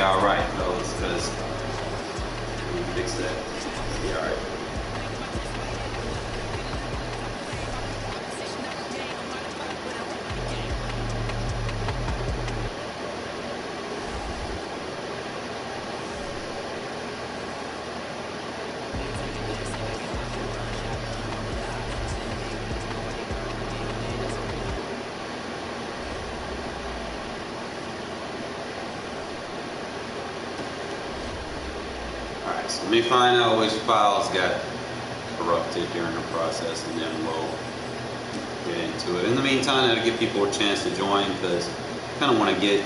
all right, fellas, because we can fix that. Be all right. So let me find out which files got corrupted during the process, and then we'll get into it. In the meantime, I'll give people a chance to join, because I kind of want to get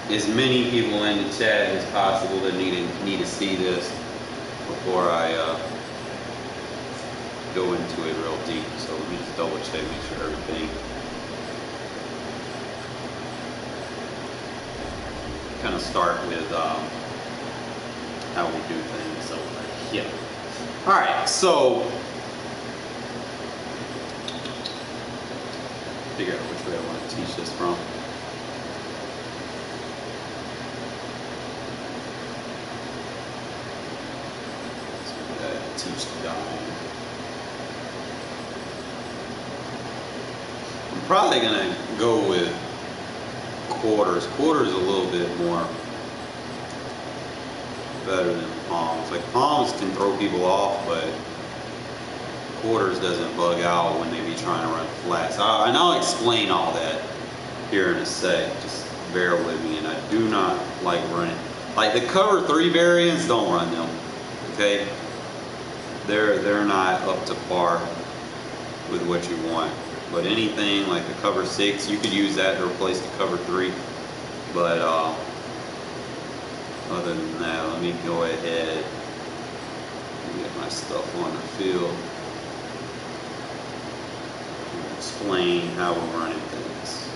as many people in the chat as possible that need to see this before I go into it real deep. So let me just double check, make sure everything. Kind of start with how we do things. So yeah. All right. So figure out which way I want to teach this from. So teach the guide. I'm probably gonna go with quarters. Quarters a little bit more better than palms. Like palms can throw people off, but quarters doesn't bug out when they be trying to run flats. And I'll explain all that here in a sec. Just bear with me. And I do not like running. Like the cover 3 variants, don't run them. Okay? They're not up to par with what you want. But anything like the cover 6, you could use that to replace the cover 3. But other than that, let me go ahead and get my stuff on the field and explain how we're running things.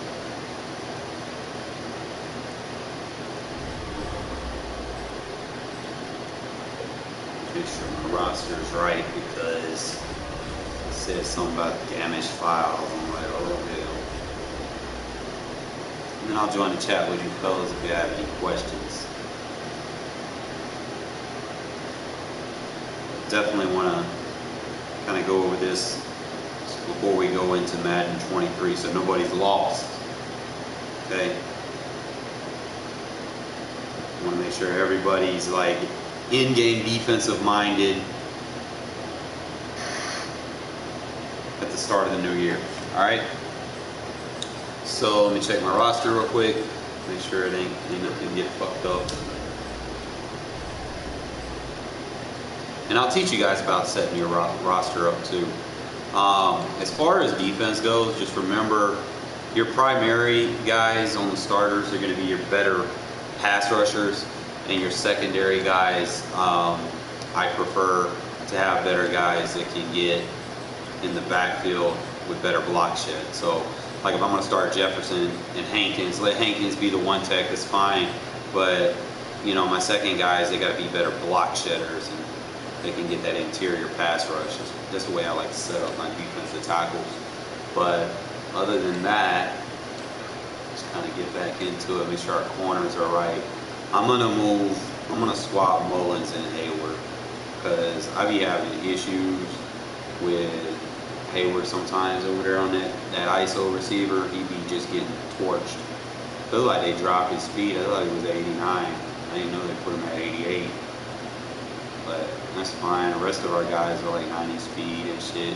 Make sure my roster is right, because it says something about damaged files. I'm like, oh hell. And then I'll join the chat with you fellas if you have any questions. Definitely want to kind of go over this before we go into Madden 23, so nobody's lost. Okay. I want to make sure everybody's like in-game defensive minded at the start of the new year. All right. So let me check my roster real quick. Make sure it ain't nothing get fucked up. And I'll teach you guys about setting your roster up too. As far as defense goes, just remember your primary guys on the starters are going to be your better pass rushers, and your secondary guys, I prefer to have better guys that can get in the backfield with better block shed. So like if I'm going to start Jefferson and Hankins, let Hankins be the one tech, that's fine. But you know, my second guys, they got to be better block shedders, and they can get that interior pass rush. That's the way I like to set up my defensive tackles. But other than that, just kind of get back into it, make sure our corners are right. I'm gonna swap Mullins and Hayward, because I be having issues with Hayward sometimes over there on that ISO receiver. He be just getting torched. Feel like they dropped his speed. I thought he was 89. I didn't know they put him at 88. But that's fine. The rest of our guys are like 90 speed and shit.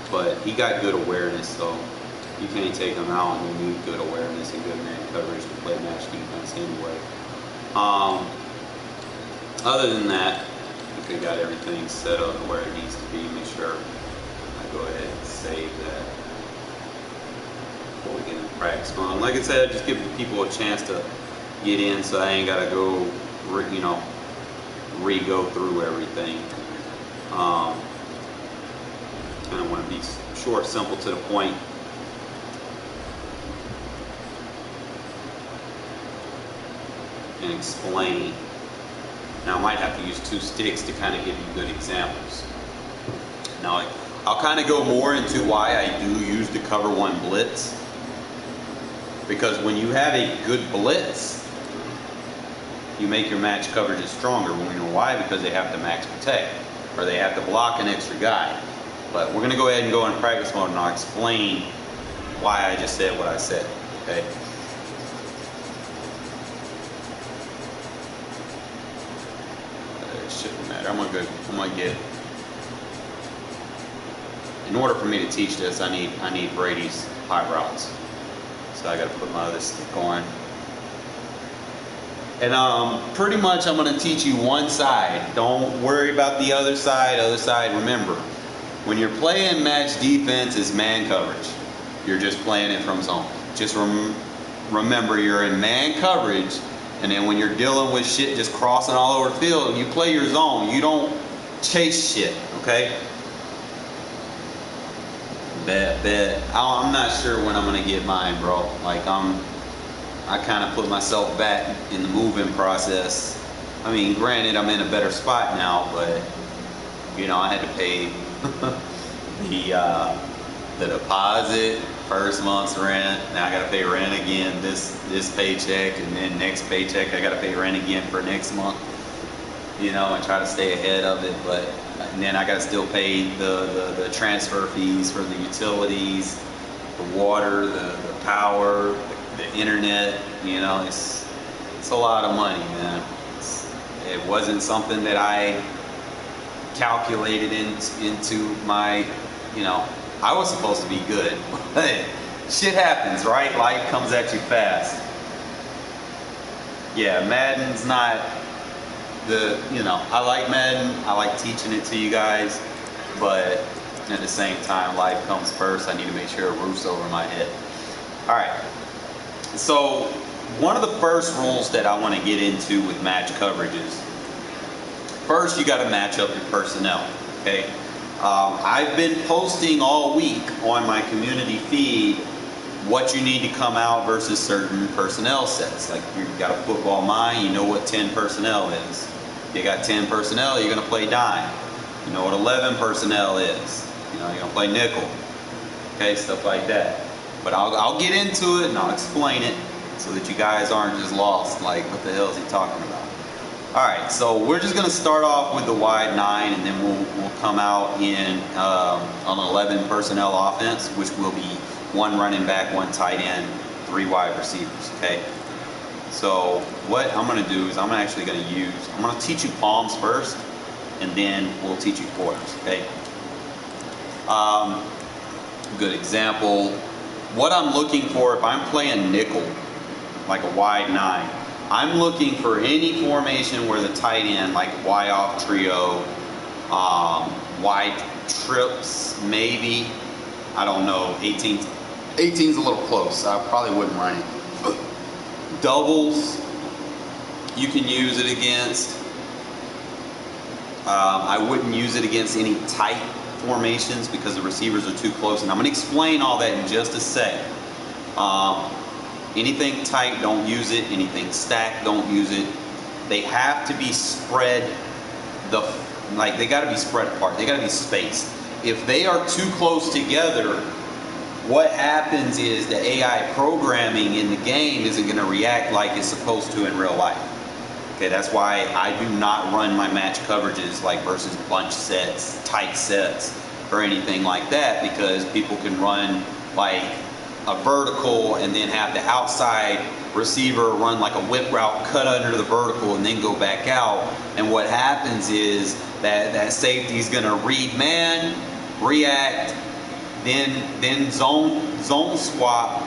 But he got good awareness, so you can't take him out, and you need good awareness and good man coverage to play match defense anyway. Other than that, I think I got everything set up where it needs to be. Make sure I go ahead and save that before we get in practice. Like I said, just giving people a chance to get in, so I ain't gotta go, re-go through everything. Kind of want to be short, simple, to the point. And explain. Now I might have to use 2 sticks to kind of give you good examples. Now I'll kind of go more into why I do use the cover 1 blitz. Because when you have a good blitz, you make your match coverages stronger. Well, we know why, because they have to max protect, or they have to block an extra guy. But we're gonna go ahead and go in practice mode, and I'll explain why I just said what I said, okay? It shouldn't matter. I'm gonna get, in order for me to teach this, I need Brady's hot routes. So I gotta put my other stick on. And pretty much I'm gonna teach you one side. Don't worry about the other side. Remember, when you're playing match defense, it's man coverage. You're just playing it from zone. Just remember, you're in man coverage, and then when you're dealing with shit just crossing all over the field, you play your zone. You don't chase shit, okay? Bet. I'm not sure when I'm gonna get mine, bro. Like I kind of put myself back in the moving process. I mean, granted, I'm in a better spot now, but you know, I had to pay the deposit, first month's rent. Now I got to pay rent again this paycheck, and then next paycheck I got to pay rent again for next month. You know, and try to stay ahead of it. But and then I got to still pay the transfer fees for the utilities, the water, the power, the internet. You know, it's a lot of money, man. It wasn't something that I calculated into my, you know, I was supposed to be good, but shit happens, right? Life comes at you fast. Yeah, Madden's not you know, I like Madden, I like teaching it to you guys, but at the same time, life comes first. I need to make sure a roof's over my head. All right, so one of the first rules that I want to get into with match coverages, first you got to match up your personnel, okay? I've been posting all week on my community feed what you need to come out versus certain personnel sets. Like, you've got a football mind, you know what 10 personnel is. You got 10 personnel, you're going to play dime. You know what 11 personnel is. You know, you're going to play nickel. Okay, stuff like that. But I'll get into it and I'll explain it so that you guys aren't just lost, like, what the hell is he talking about? Alright, so we're just going to start off with the wide 9, and then we'll come out in an 11 personnel offense, which will be 1 running back, 1 tight end, 3 wide receivers, okay? So what I'm going to do is I'm going to teach you palms first, and then we'll teach you quarters, okay? Good example. What I'm looking for, if I'm playing nickel, like a wide 9, I'm looking for any formation where the tight end, like Y-off trio, wide trips, maybe, I don't know, 18's a little close. I probably wouldn't run it. Doubles, you can use it against. I wouldn't use it against any tight formations because the receivers are too close, and I'm going to explain all that in just a sec. Anything tight, don't use it. Anything stacked, don't use it. They have to be spread, they got to be spread apart. They got to be spaced. If they are too close together, what happens is the AI programming in the game isn't going to react like it's supposed to in real life. Okay, that's why I do not run my match coverages like versus bunch sets, tight sets, or anything like that, because people can run like a vertical and then have the outside receiver run like a whip route, cut under the vertical, and then go back out. And what happens is that safety is going to read man, react, then zone swap,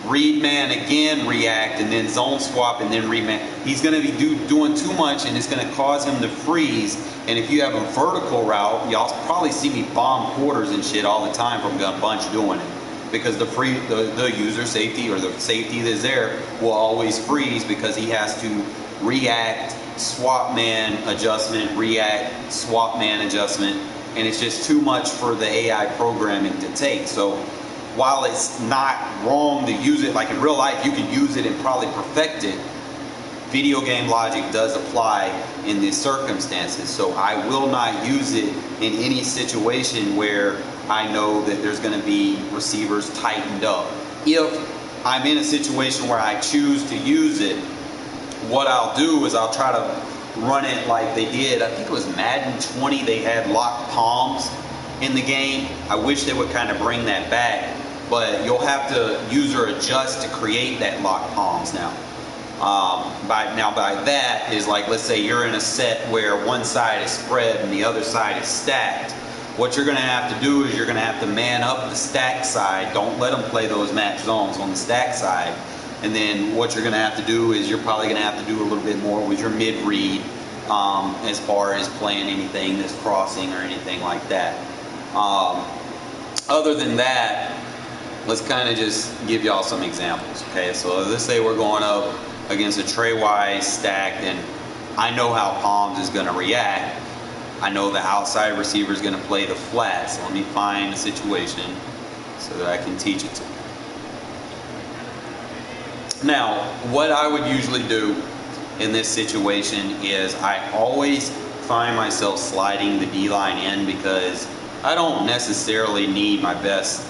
read man again, react, and then zone swap, and then read man. He's going to be doing too much, and it's going to cause him to freeze. And if you have a vertical route, y'all probably see me bomb quarters and shit all the time from gun bunch doing it, because the user safety, or the safety that's there, will always freeze because he has to react, swap man adjustment, react, swap man adjustment, and it's just too much for the AI programming to take. So while it's not wrong to use it, like in real life you can use it and probably perfect it, video game logic does apply in these circumstances. So I will not use it in any situation where I know that there's going to be receivers tightened up. If I'm in a situation where I choose to use it, what I'll do is I'll try to run it like they did. I think it was Madden 20. They had locked palms in the game. I wish they would kind of bring that back, but you'll have to user adjust to create that locked palms now. By that is like, let's say you're in a set where one side is spread and the other side is stacked. What you're going to have to do is you're going to have to man up the stacked side. Don't let them play those match zones on the stacked side. And then what you're going to have to do is you're probably going to have to do a little bit more with your mid-read as far as playing anything that's crossing or anything like that. Other than that, let's kind of just give y'all some examples. Okay, so let's say we're going up against a tray-wise stacked, and I know how Palms is going to react. I know the outside receiver is going to play the flat, so let me find a situation so that I can teach it to you. Now, what I would usually do in this situation is I always find myself sliding the D-line in because I don't necessarily need my best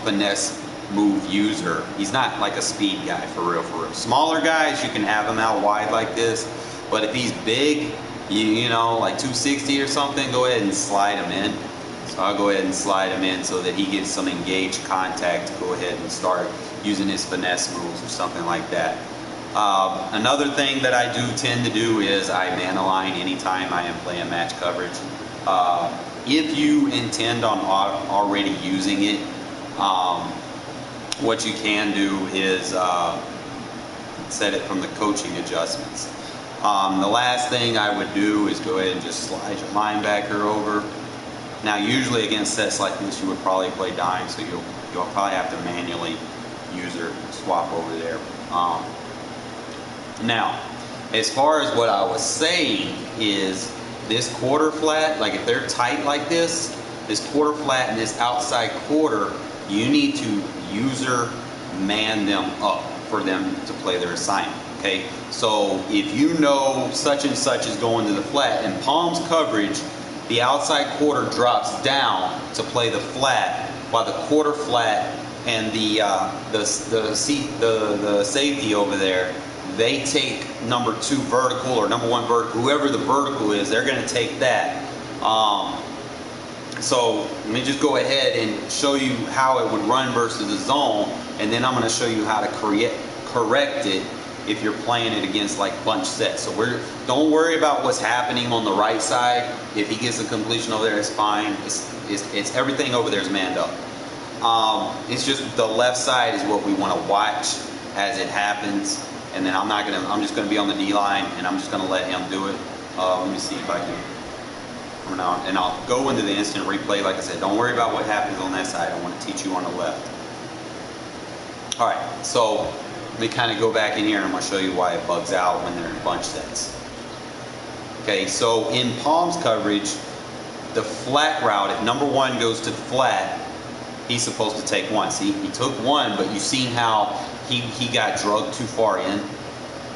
finesse move user. He's not like a speed guy for real. Smaller guys, you can have him out wide like this, but if he's big, you know, like 260 or something, go ahead and slide him in. So I'll go ahead and slide him in so that he gets some engaged contact to go ahead and start using his finesse moves or something like that. Another thing that I do tend to do is I man align anytime I am playing match coverage. If you intend on already using it, what you can do is set it from the coaching adjustments. The last thing I would do is go ahead and just slide your linebacker over. Now, usually against sets like this, you would probably play dime, so you'll probably have to manually user swap over there. Now, as far as what I was saying is this quarter flat, like if they're tight like this quarter flat and this outside quarter, you need to user man them up for them to play their assignment. Okay, so if you know such and such is going to the flat, in Palms coverage, the outside quarter drops down to play the flat, while the quarter flat and the safety over there, they take number 2 vertical or number 1 vertical, whoever the vertical is, they're going to take that. So let me just go ahead and show you how it would run versus the zone, and then I'm going to show you how to correct it if you're playing it against like bunch sets. So don't worry about what's happening on the right side. If he gets a completion over there, it's fine. It's everything over there is manned up. It's just the left side is what we want to watch as it happens. And then I'm just gonna be on the D line and I'm just gonna let him do it. Let me see if I can. And I'll go into the instant replay. Like I said, don't worry about what happens on that side. I want to teach you on the left. All right, so let me kind of go back in here and I'm gonna show you why it bugs out when they're in bunch sets. Okay, so in Palms coverage, the flat route, if number 1 goes to the flat, he's supposed to take 1. See, he took 1, but you've seen how he got drugged too far in.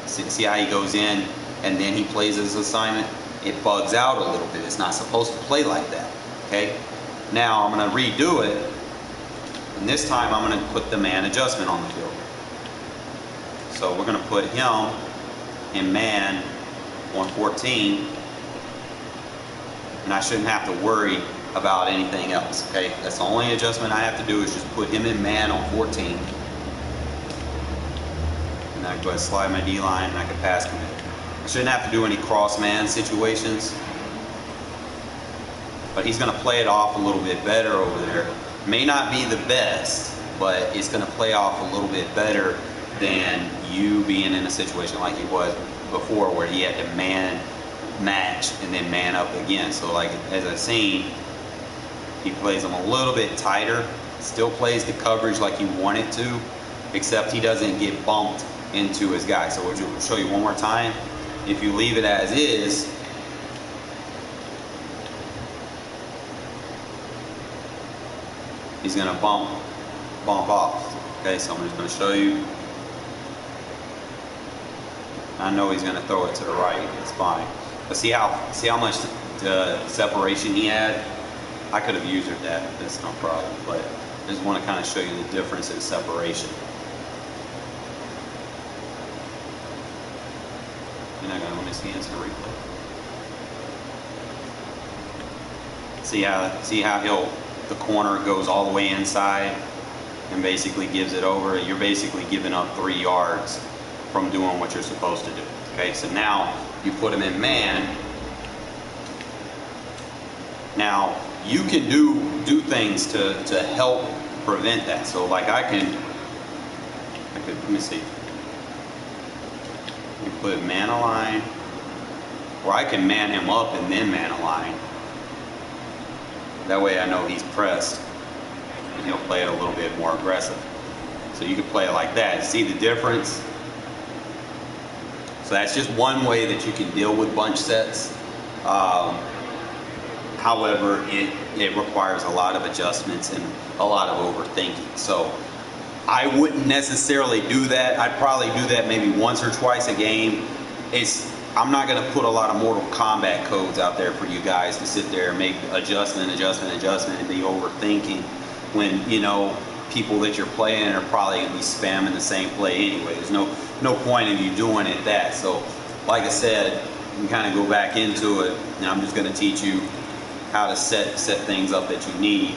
See how he goes in and then he plays his assignment? It bugs out a little bit. It's not supposed to play like that. Okay? Now I'm going to redo it, and this time I'm going to put the man adjustment on the field. So we're going to put him in man 114, and I shouldn't have to worry about anything else. Okay? That's the only adjustment I have to do is just put him in man on 14. And I can go ahead and slide my D-line and I can pass commit. I shouldn't have to do any cross-man situations. But he's going to play it off a little bit better over there. May not be the best, but it's going to play off a little bit better than you being in a situation like he was before where he had to man match and then man up again. So like as I've seen, he plays them a little bit tighter, still plays the coverage like you want it to, except he doesn't get bumped into his guy. So we'll show you one more time. If you leave it as is, he's going to bump off. Okay, so I'm just going to show you. I know he's going to throw it to the right. It's fine. But see how much separation he had? I could have used that. That's no problem. But I just want to kind of show you the difference in separation. You're not gonna let me see instant replay. See how the corner goes all the way inside and basically gives it over. You're basically giving up 3 yards from doing what you're supposed to do. Okay, so now you put him in man. Now you can do things to help prevent that. So like I could let me see. You put man align, or I can man him up and then man align. That way I know he's pressed and he'll play it a little bit more aggressive. So you can play it like that. See the difference? So that's just one way that you can deal with bunch sets. However, it requires a lot of adjustments and a lot of overthinking. So I wouldn't necessarily do that. I'd probably do that maybe once or twice a game. I'm not going to put a lot of Mortal Kombat codes out there for you guys to sit there and make adjustment, and be overthinking when, you know, people that you're playing are probably going to be spamming the same play anyway. There's no point in you doing it that. So, like I said, you can kind of go back into it, and I'm just going to teach you how to set things up that you need.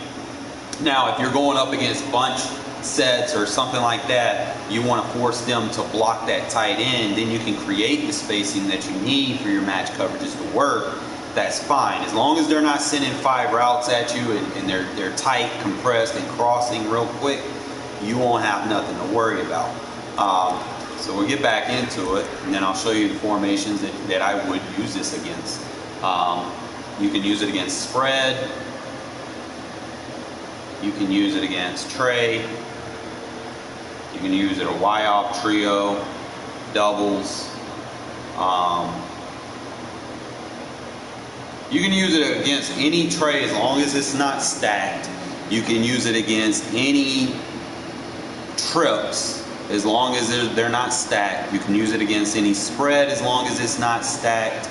Now, if you're going up against bunch sets or something like that, you want to force them to block that tight end, then you can create the spacing that you need for your match coverages to work. That's fine, as long as they're not sending 5 routes at you and they're tight, compressed, and crossing real quick. You won't have nothing to worry about. So we'll get back into it, and then I'll show you the formations that I would use this against. You can use it against spread. You can use it against tray. You can use it a Y-off trio, doubles. You can use it against any tray as long as it's not stacked. You can use it against any trips as long as they're not stacked. You can use it against any spread as long as it's not stacked.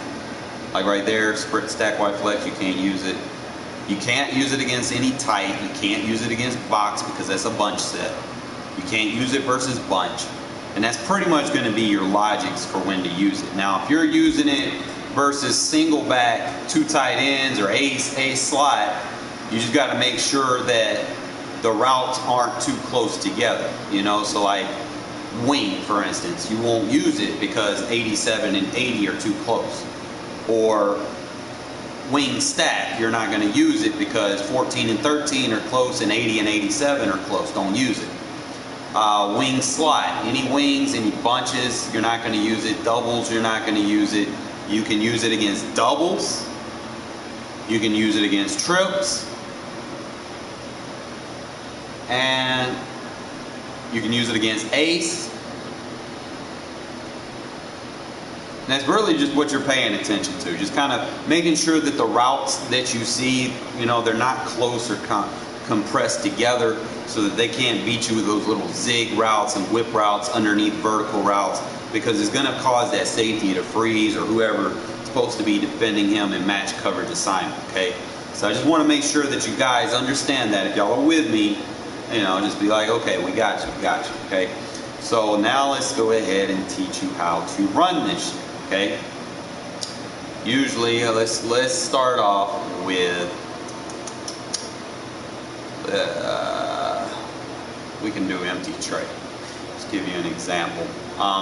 Like right there, spread stack Y flex, you can't use it. You can't use it against any tight. You can't use it against box because that's a bunch set. You can't use it versus bunch. And that's pretty much going to be your logics for when to use it. Now, if you're using it versus single back, 2 tight ends, or a slot, you just got to make sure that the routes aren't too close together. You know, so like wing, for instance, you won't use it because 87 and 80 are too close. Or wing stack, you're not going to use it because 14 and 13 are close and 80 and 87 are close. Don't use it. Wing slot, any wings, any bunches, you're not going to use it. Doubles, you're not going to use it. You can use it against doubles. You can use it against trips. And you can use it against ace. And that's really just what you're paying attention to. Just kind of making sure that the routes that you see, you know, they're not close or compressed together so that they can't beat you with those little zig routes and whip routes underneath vertical routes, because it's going to cause that safety to freeze or whoever is supposed to be defending him in match coverage assignment, okay? So I just want to make sure that you guys understand that. If y'all are with me, you know, just be like, okay, we got you, okay? So now let's go ahead and teach you how to run this shit, okay? Usually, let's start off with, we can do empty tray. Just give you an example.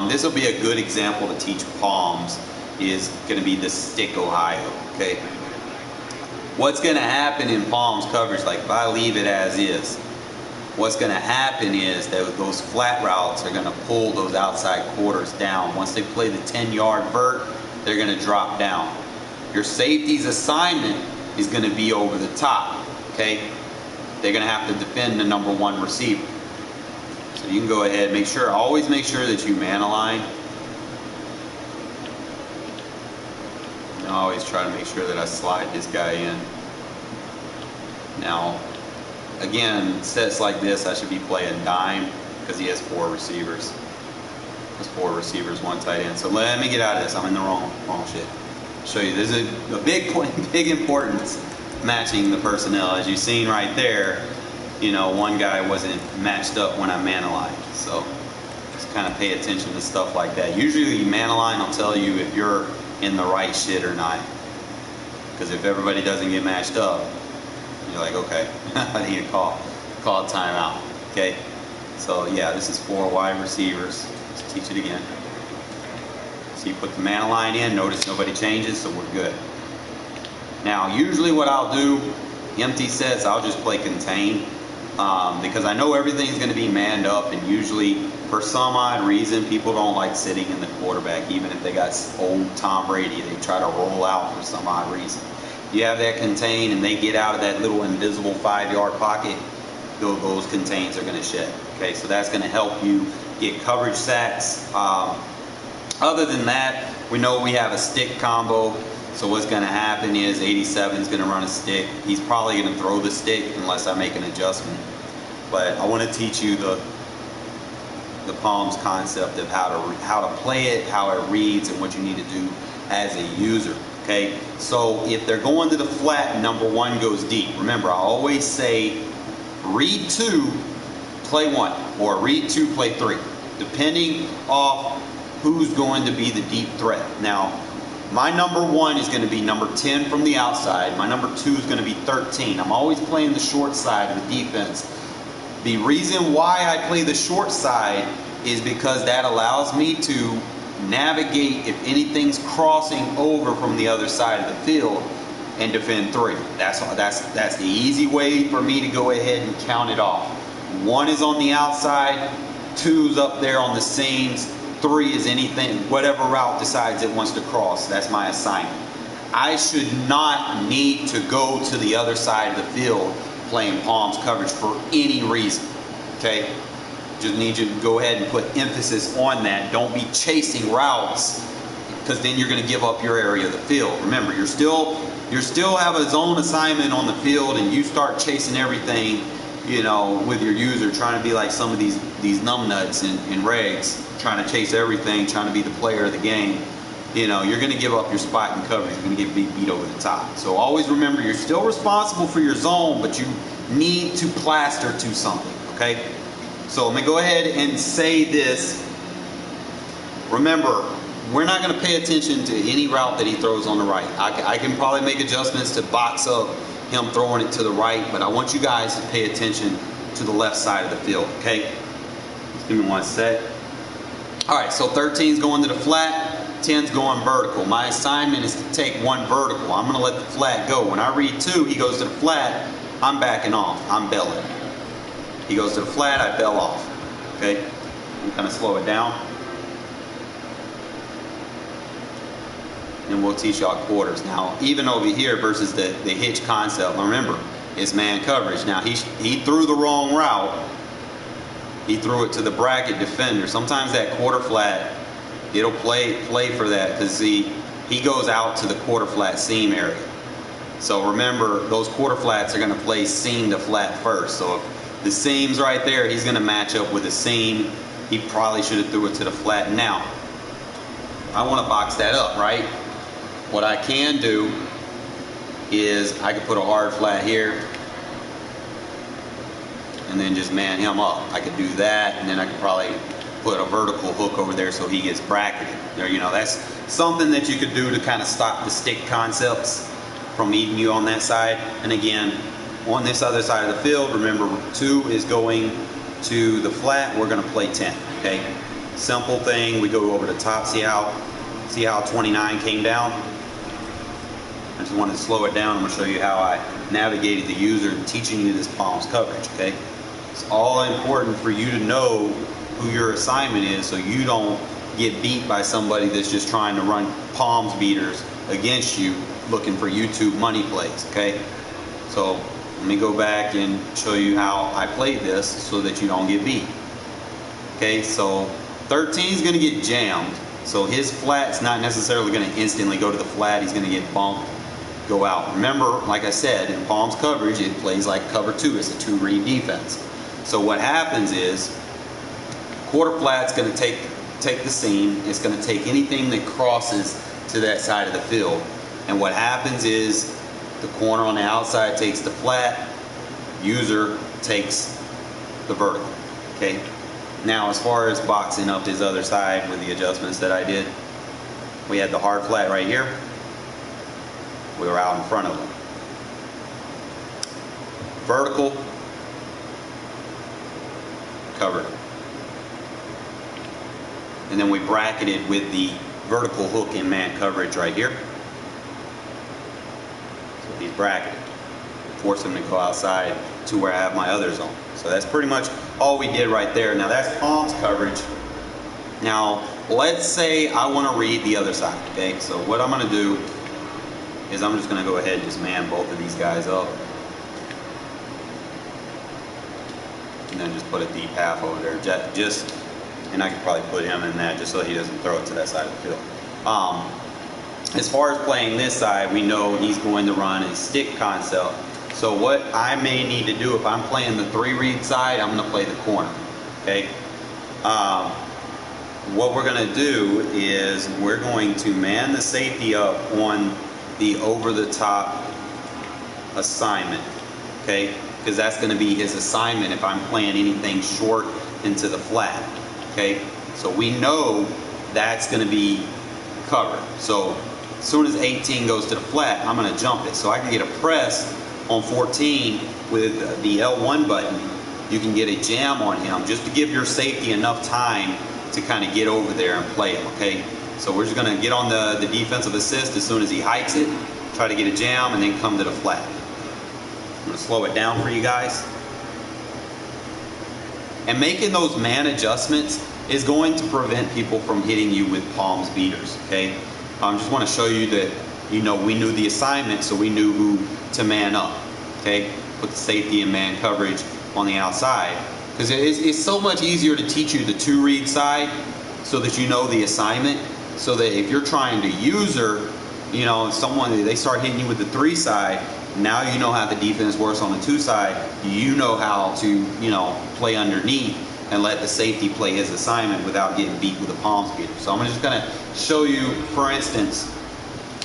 This will be a good example to teach palms. Is going to be the stick Ohio, okay? What's going to happen in palms coverage, like if I leave it as is, what's going to happen is that those flat routes are going to pull those outside quarters down. Once they play the 10-yard vert, they're going to drop down. Your safety's assignment is going to be over the top, okay? They're going to have to defend the number 1 receiver. So you can go ahead, always make sure that you man align. And I always try to make sure that I slide this guy in. Now, again, sets like this, I should be playing dime because he has 4 receivers. There's 4 receivers, 1 tight end. So let me get out of this. I'm in the wrong shit. Show you. There's a big importance matching the personnel. As you've seen right there, you know, one guy wasn't matched up when I man aligned. So Just kind of pay attention to stuff like that. Usually man line will tell you if you're in the right shit or not. Because if everybody doesn't get matched up, you're like, okay, I need to call a timeout. Okay, so yeah, this is 4 wide receivers. Let's teach it again. So you put the man line in, notice nobody changes, so we're good. Now, usually what I'll do, empty sets, I'll just play contain. Because I know everything's going to be manned up, and usually for some odd reason people don't like sitting in the quarterback. Even if they got old Tom Brady, they try to roll out for some odd reason. You have that contain and they get out of that little invisible 5-yard pocket, those contains are going to shed. Okay, so that's going to help you get coverage sacks. Other than that, we know we have a stick combo. So what's going to happen is 87 is going to run a stick. He's probably going to throw the stick unless I make an adjustment. But I want to teach you the Palms concept of how to play it, how it reads, and what you need to do as a user. Okay, so if they're going to the flat, number 1 goes deep. Remember, I always say read 2, play 1, or read 2, play 3, depending off who's going to be the deep threat. Now, my number 1 is going to be number 10 from the outside. My number 2 is going to be 13. I'm always playing the short side of the defense. The reason why I play the short side is because that allows me to navigate if anything's crossing over from the other side of the field and defend 3. That's the easy way for me to go ahead and count it off. 1 is on the outside, 2's up there on the seams, 3 is anything, whatever route decides it wants to cross. That's my assignment. I should not need to go to the other side of the field playing Palms coverage for any reason. Okay? Just need you to go ahead and put emphasis on that. Don't be chasing routes, because then you're going to give up your area of the field. Remember, you still have a zone assignment on the field, and you start chasing everything, you know, with your user, trying to be like some of these numbnuts in Regs, trying to chase everything, trying to be the player of the game. You know, you're going to give up your spot and coverage. You're going to get beat over the top. So always remember, you're still responsible for your zone, but you need to plaster to something. Okay. So let me go ahead and say this. Remember, we're not going to pay attention to any route that he throws on the right. I can probably make adjustments to box up him throwing it to the right, but I want you guys to pay attention to the left side of the field, okay? Just give me 1 sec. All right, so 13's going to the flat, 10's going vertical. My assignment is to take 1 vertical. I'm going to let the flat go. When I read 2, he goes to the flat, I'm backing off. I'm belling. He goes to the flat, I bell off. Okay? I'm kind of slow it down. And we'll teach y'all quarters. Now, even over here versus the hitch concept, remember, it's man coverage. Now, he threw the wrong route. He threw it to the bracket defender. Sometimes that quarter flat, it'll play for that, because he goes out to the quarter flat seam area. So remember, those quarter flats are going to play seam to flat first. So if the seam's right there, he's going to match up with the seam. He probably should have threw it to the flat. Now, I want to box that up, right? What I can do is I could put a hard flat here and then just man him up. I could do that, and then I could probably put a vertical hook over there so he gets bracketed. There, you know, that's something that you could do to kind of stop the stick concepts from eating you on that side. And again, on this other side of the field, remember 2 is going to the flat. We're going to play 10. Okay, simple thing. We go over the top. See how 29 came down? I just wanted to slow it down. I'm going to show you how I navigated the user and teaching you this Palms coverage. Okay, it's all important for you to know who your assignment is, so you don't get beat by somebody that's just trying to run Palms beaters against you, looking for YouTube money plays. Okay, so let me go back and show you how I played this so that you don't get beat. Okay, so 13 is going to get jammed, so his flat's not necessarily going to instantly go to the flat. He's going to get bumped, go out. Remember, like I said, in Palms coverage, it plays like cover 2. It's a 2-read defense. So what happens is, quarter flat's going to take the seam. It's going to take anything that crosses to that side of the field. And what happens is, the corner on the outside takes the flat, user takes the vertical. Okay? Now, as far as boxing up his other side with the adjustments that I did, we had the hard flat right here. We were out in front of him. Vertical, covered. And then we bracketed with the vertical hook and man coverage right here. So he's bracketed. Force him to go outside to where I have my other zone. So that's pretty much all we did right there. Now that's palms coverage. Now let's say I want to read the other side, okay? So what I'm going to do is I'm just going to go ahead and just man both of these guys up. And then just put a deep half over there. Just, and I could probably put him in that just so he doesn't throw it to that side of the field. As far as playing this side, we know he's going to run a stick concept. So what I may need to do, if I'm playing the 3-read side, I'm going to play the corner, okay? What we're going to do is we're going to man the safety up on the over-the-top assignment, okay? Because that's going to be his assignment if I'm playing anything short into the flat, okay? So we know that's going to be covered. So as soon as 18 goes to the flat, I'm going to jump it. So I can get a press on 14 with the L1 button. You can get a jam on him just to give your safety enough time to kind of get over there and play him, okay? So we're just going to get on the defensive assist as soon as he hikes it, try to get a jam, and then come to the flat. I'm going to slow it down for you guys. And making those man adjustments is going to prevent people from hitting you with palms beaters, okay? I just want to show you that, you know, we knew the assignment, so we knew who to man up, okay? Put the safety and man coverage on the outside. Because it's so much easier to teach you the 2-read side so that you know the assignment, so that if you're trying to use her, you know, they start hitting you with the 3 side, now you know how the defense works on the 2 side, you know how to, you know, play underneath and let the safety play his assignment without getting beat with a palms beater. So I'm just going to show you, for instance,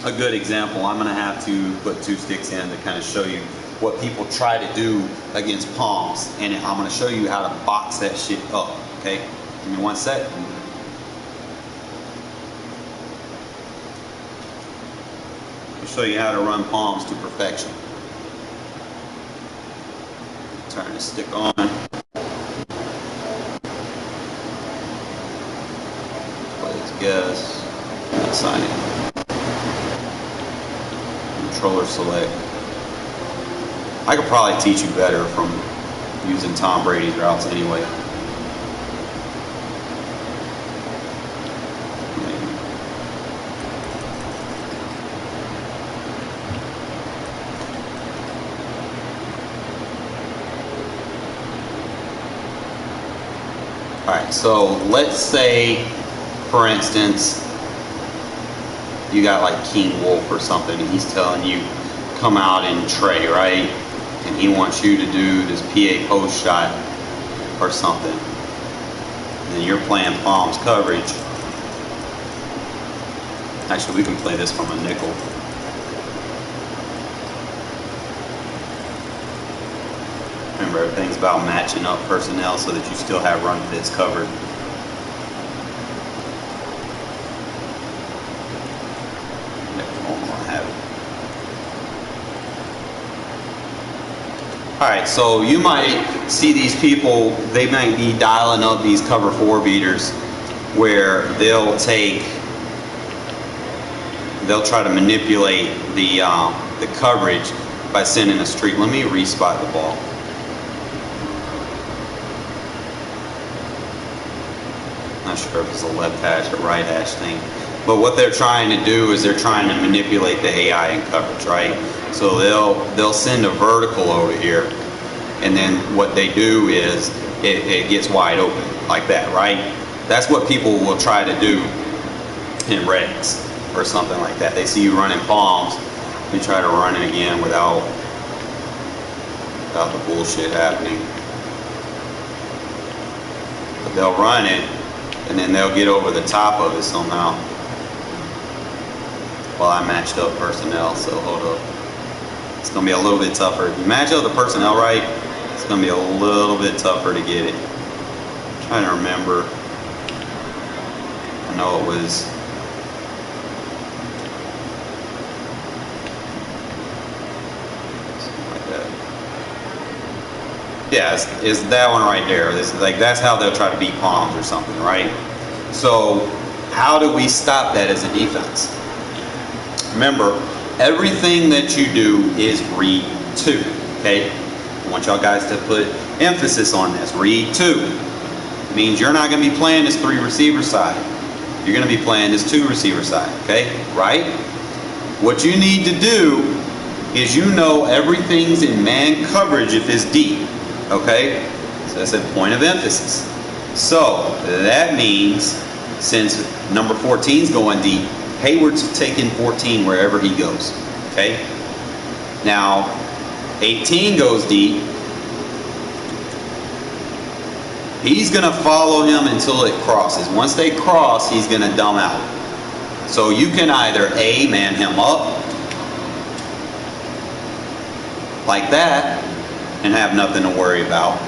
a good example. I'm going to have to put 2 sticks in to kind of show you what people try to do against palms, and I'm going to show you how to box that shit up, okay? Give me 1 sec. I'll show you how to run palms to perfection. Turn the stick on. Play its guess. Assign it. Controller select. I could probably teach you better from using Tom Brady's routes anyway. Alright, so let's say, for instance, you got like King Wolf or something, and he's telling you, come out and tray, right? And he wants you to do this PA post shot or something. And then you're playing palms coverage. Actually, we can play this from a nickel. Remember, everything's about matching up personnel so that you still have run fits covered. Alright, so you might see these people, they might be dialing up these cover 4 beaters where they'll try to manipulate the coverage by sending a streak. Let me respot the ball. Not sure if it's a left hash or right hash thing. But what they're trying to do is they're trying to manipulate the AI in coverage, right? So they'll send a vertical over here, and then what they do is it gets wide open like that, right? That's what people will try to do in Regs or something like that. They see you running palms, they try to run it again without the bullshit happening. But they'll run it, and then they'll get over the top of it somehow. Well, I matched up personnel, so hold up. It's going to be a little bit tougher. If you match up the personnel right, it's going to be a little bit tougher to get it. trying to remember. I know it was. Something like that. Yeah, it's that one right there. It's like that's how they'll try to beat Palms or something, right? So how do we stop that as a defense? Remember, everything that you do is read two. Okay, I want y'all guys to put emphasis on this. Read two. It means you're not going to be playing this 3 receiver side. You're going to be playing this 2 receiver side. Okay, right? What you need to do is everything's in man coverage if it's deep. Okay, so that's a point of emphasis. So that means since number 14 is going deep, Hayward's taking 14 wherever he goes. Okay, now 18 goes deep. He's going to follow him until it crosses. Once they cross, he's going to dumb out. So you can either A, man him up like that and have nothing to worry about,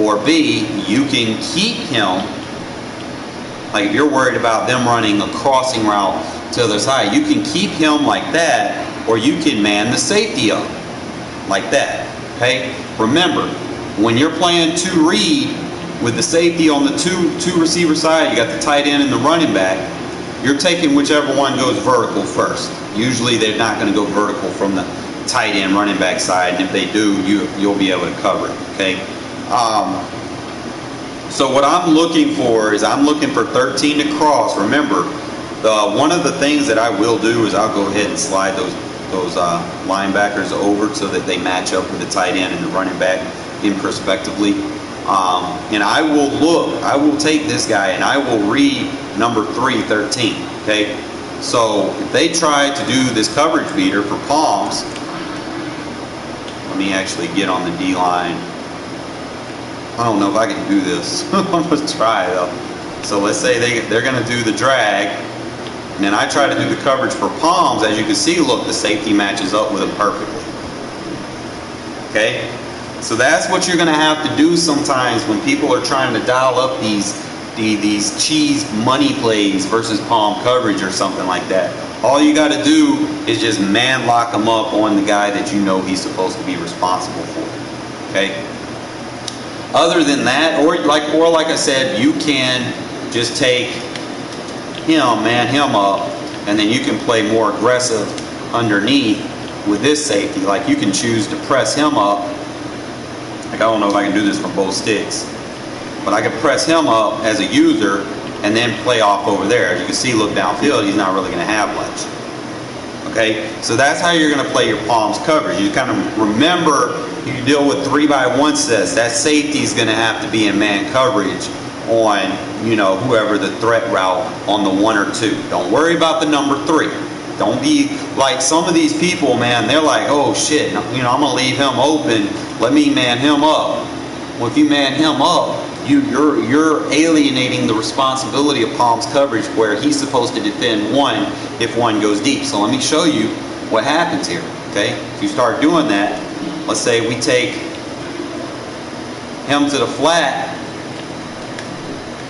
or B, you can keep him, like if you're worried about them running a crossing route to the other side, you can keep him like that, or you can man the safety up like that. Okay, remember, when you're playing 2 read with the safety on the two receiver side, you got the tight end and the running back, you're taking whichever one goes vertical first. Usually they're not going to go vertical from the tight end running back side, and if they do, you'll be able to cover it. Okay, so what I'm looking for is I'm looking for 13 to cross. Remember, one of the things that I will do is I'll go ahead and slide those linebackers over so that they match up with the tight end and the running back in prospectively. And I will take this guy and I will read number 3, 13. Okay, so if they try to do this coverage beater for Palms, let me actually get on the D line. I don't know if I can do this. I'm gonna try though. So let's say they're gonna do the drag, and then I try to do the coverage for Palms. As you can see, look, the safety matches up with them perfectly. Okay, so that's what you're gonna have to do sometimes when people are trying to dial up these cheese money plays versus palm coverage or something like that. All you got to do is just man lock them up on the guy that you know he's supposed to be responsible for. Okay. Other than that, or like I said, you can just take him, man him up, and then you can play more aggressive underneath with this safety. Like you can choose to press him up. Like I don't know if I can do this from both sticks, but I can press him up as a user and then play off over there. As you can see, look downfield, he's not really going to have much. Okay, so that's how you're going to play your Palms coverage. You kind of remember, you deal with 3x1 sets. That safety is going to have to be in man coverage on, whoever the threat route on the 1 or 2. Don't worry about the number 3. Don't be like some of these people, man. They're like, oh shit, I'm going to leave him open. Let me man him up. Well, if you man him up, you're alienating the responsibility of Palms coverage, where he's supposed to defend 1 if 1 goes deep. So let me show you what happens here. Okay, if you start doing that, let's say we take him to the flat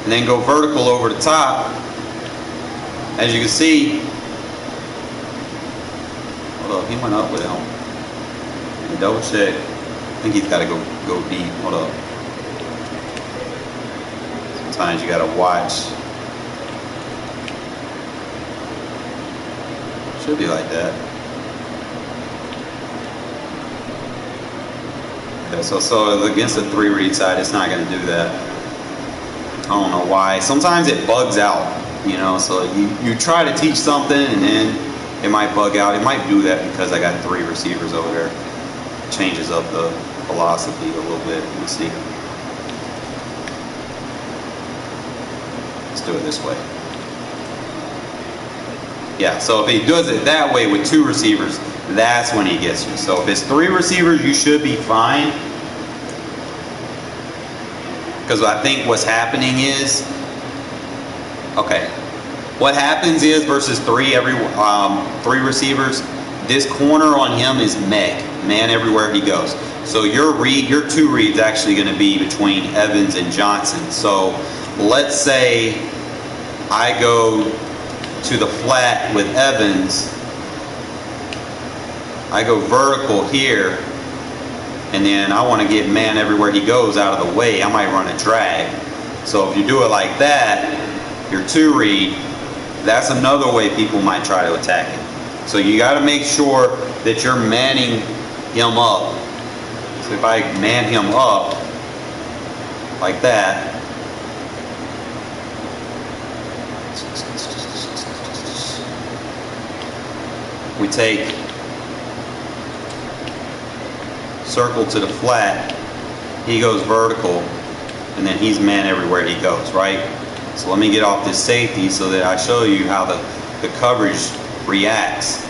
and then go vertical over the top. As you can see, hold up, he went up with him. Double check. I think he's got to go deep. Hold up. Sometimes you got to watch. Should be like that. Okay, so against the 3 read side, it's not going to do that. I don't know why. Sometimes it bugs out, so you try to teach something and then it might bug out. It might do that because I got 3 receivers over there. It changes up the philosophy a little bit. Let me see. Let's do it this way. Yeah, so if he does it that way with 2 receivers, that's when he gets you. So if it's 3 receivers, you should be fine. Because I think what's happening is, okay, what happens is versus 3 receivers, this corner on him is man everywhere he goes. So your two read's actually going to be between Evans and Johnson. So let's say I go to the flat with Evans, I go vertical here, and then I want to get man everywhere he goes out of the way. I might run a drag. So if you do it like that, your two read, that's another way people might try to attack it. So you got to make sure that you're manning him up. So if I man him up like that, we take circle to the flat, he goes vertical, and then he's man everywhere he goes, right? So let me get off this safety so that I show you how the coverage reacts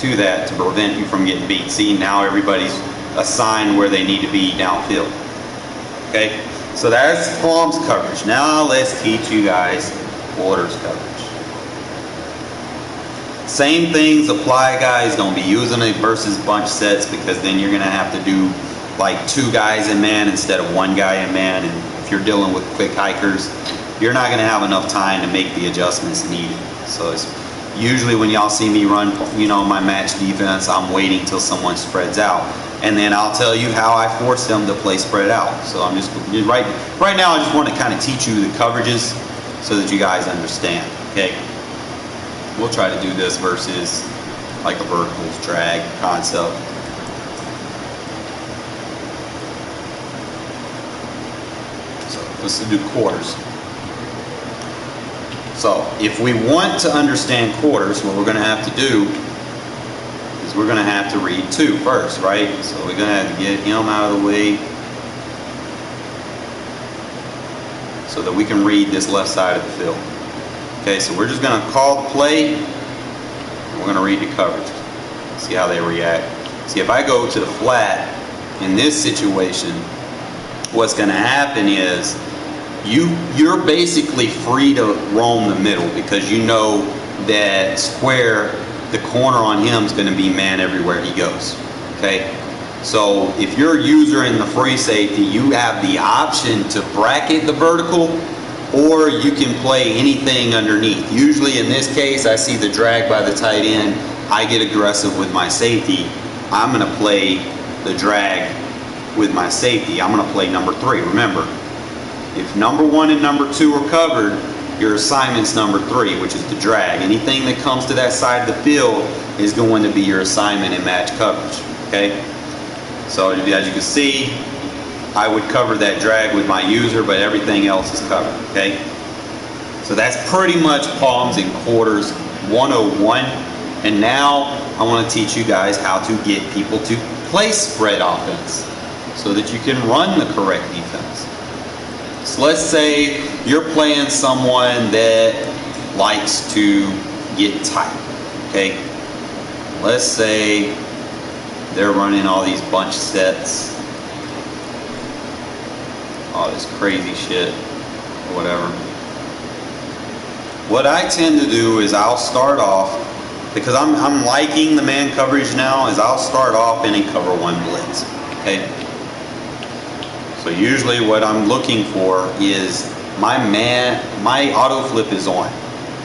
to that to prevent you from getting beat. See, now everybody's assigned where they need to be downfield. Okay, so that's palms coverage. Now let's teach you guys quarters coverage. Same things apply, guys. Don't be using it versus bunch sets, because then you're gonna have to do like 2 guys in man instead of 1 guy in man, and if you're dealing with quick hikers, you're not gonna have enough time to make the adjustments needed. So it's usually when y'all see me run, you know, my match defense, I'm waiting till someone spreads out, and then I'll tell you how I force them to play spread out. So I'm just right now I just want to kind of teach you the coverages so that you guys understand. Okay, we'll try to do this versus like a verticals drag concept. So let's do quarters. So if we want to understand quarters, what we're going to have to do is we're going to have to read 2 first, right? So we're going to have to get him out of the way so that we can read this left side of the field. Okay, so we're just going to call the play, and we're going to read the coverage. See how they react. See, if I go to the flat in this situation, what's going to happen is you're basically free to roam the middle, because you know that square, the corner on him is going to be man everywhere he goes. Okay, so if you're a user in the free safety, you have the option to bracket the vertical, or you can play anything underneath. Usually in this case, I see the drag by the tight end, I get aggressive with my safety. I'm going to play the drag with my safety. I'm going to play number 3. Remember, if number 1 and number 2 are covered, your assignment's number 3, which is the drag. Anything that comes to that side of the field is going to be your assignment in match coverage. Okay, so as you can see, I would cover that drag with my user, but everything else is covered. Okay, so that's pretty much palms and quarters 101. And now I want to teach you guys how to get people to play spread offense so that you can run the correct defense. So let's say you're playing someone that likes to get tight. Okay, let's say they're running all these bunch sets, all this crazy shit or whatever. What I tend to do is I'll start off, because I'm liking the man coverage now, is I'll start off in a cover 1 blitz. Okay, so usually what I'm looking for is my auto flip is on.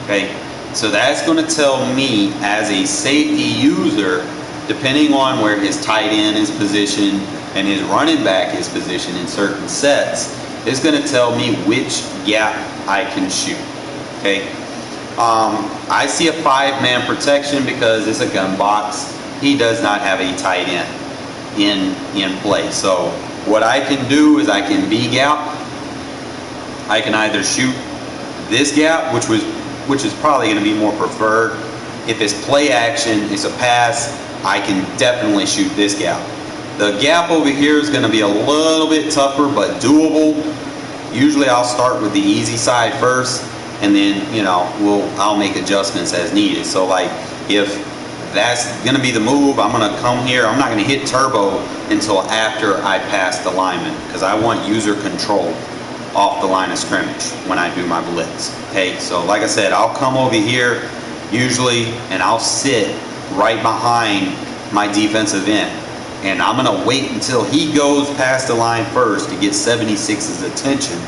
Okay, so that's going to tell me as a safety user, depending on where his tight end is positioned and his running back is positioned in certain sets, it's going to tell me which gap I can shoot. Okay, I see a 5-man protection because it's a gun box. He does not have a tight end in play. So what I can do is I can B gap. I can either shoot this gap, which is probably going to be more preferred. If it's play action, it's a pass, I can definitely shoot this gap. The gap over here is going to be a little bit tougher, but doable. Usually I'll start with the easy side first, and then, you know, I'll make adjustments as needed. So like if that's going to be the move, I'm going to come here. I'm not going to hit turbo until after I pass the lineman, because I want user control off the line of scrimmage when I do my blitz. Okay, so like I said, I'll come over here usually and I'll sit right behind my defensive end. and I'm gonna wait until he goes past the line first to get 76's attention.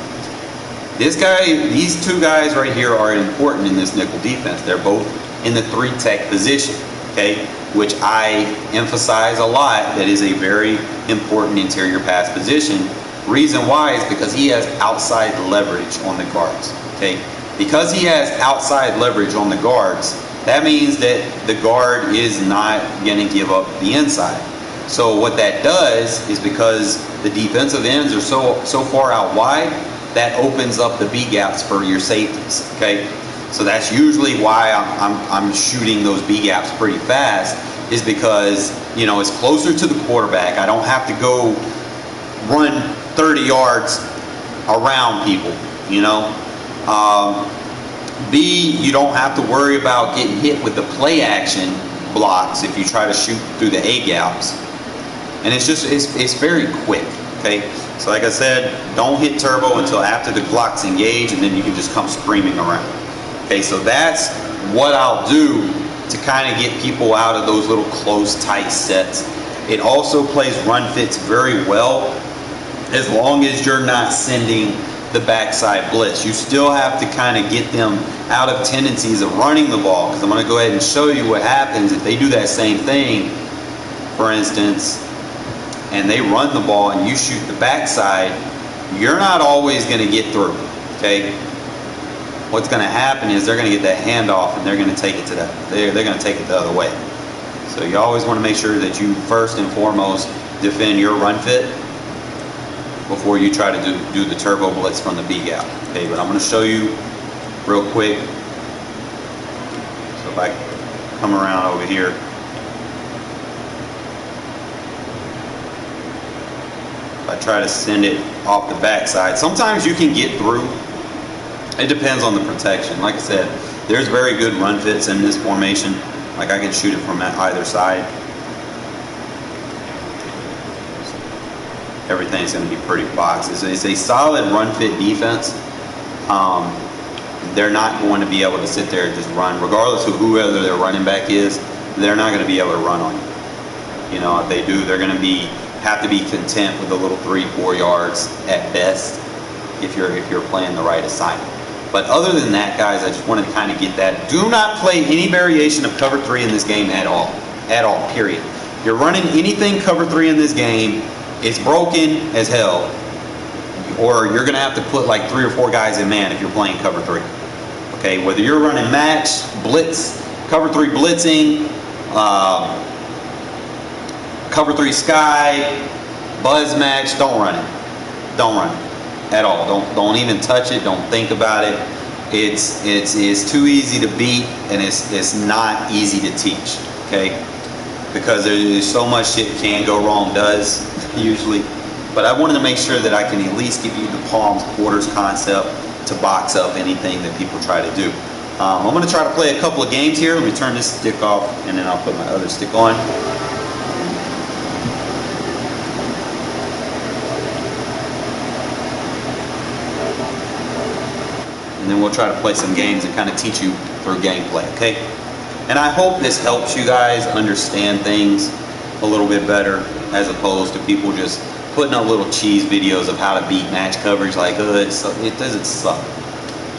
These two guys right here are important in this nickel defense. They're both in the 3 tech position, okay? Which I emphasize a lot. That is a very important interior pass position. Reason why is because he has outside leverage on the guards, okay? Because he has outside leverage on the guards, that means that the guard is not gonna give up the inside. So what that does is, because the defensive ends are so far out wide, that opens up the B gaps for your safeties, okay? So that's usually why I'm shooting those B gaps pretty fast, is because, you know, it's closer to the quarterback. I don't have to go run 30 yards around people, you know. B, you don't have to worry about getting hit with the play action blocks if you try to shoot through the A gaps. And it's very quick, okay? So like I said, don't hit turbo until after the block's engaged, and then you can just come screaming around. Okay, so that's what I'll do to kind of get people out of those little close, tight sets. It also plays run fits very well, as long as you're not sending the backside blitz. You still have to kind of get them out of tendencies of running the ball, because I'm going to go ahead and show you what happens if they do that same thing, for instance, and they run the ball and you shoot the backside. You're not always going to get through, okay? What's going to happen is they're going to get that handoff and they're going to take it to that. They're going to take it the other way. So you always want to make sure that you first and foremost defend your run fit before you try to do the turbo blitz from the B gap. Okay, but I'm going to show you real quick. So if I come around over here, if I try to send it off the backside, sometimes you can get through. It depends on the protection. Like I said, there's very good run fits in this formation. Like I can shoot it from either side. Everything's going to be pretty boxed. It's a solid run fit defense. They're not going to be able to sit there and just run, regardless of whoever their running back is. They're not going to be able to run on you. You know, if they do, they're going to have to be content with a little 3-4 yards at best if you're playing the right assignment. But other than that, guys, I just want to kind of get that. Do not play any variation of cover 3 in this game at all, period. You're running anything cover 3 in this game, it's broken as hell, or you're going to have to put like 3 or 4 guys in man if you're playing cover 3. Okay, whether you're running match, blitz, cover 3 blitzing, cover 3 sky, buzz match, don't run it. Don't run it at all. Don't even touch it. Don't think about it. It's too easy to beat, and it's not easy to teach. Okay, because there's so much shit can go wrong, does usually. But I wanted to make sure that I can at least give you the palms quarters concept to box up anything that people try to do. I'm going to try to play a couple of games here. Let me turn this stick off, and then I'll put my other stick on. And then we'll try to play some games and kind of teach you through gameplay, okay? And I hope this helps you guys understand things a little bit better, as opposed to people just putting up little cheese videos of how to beat match coverage. Like, it doesn't suck.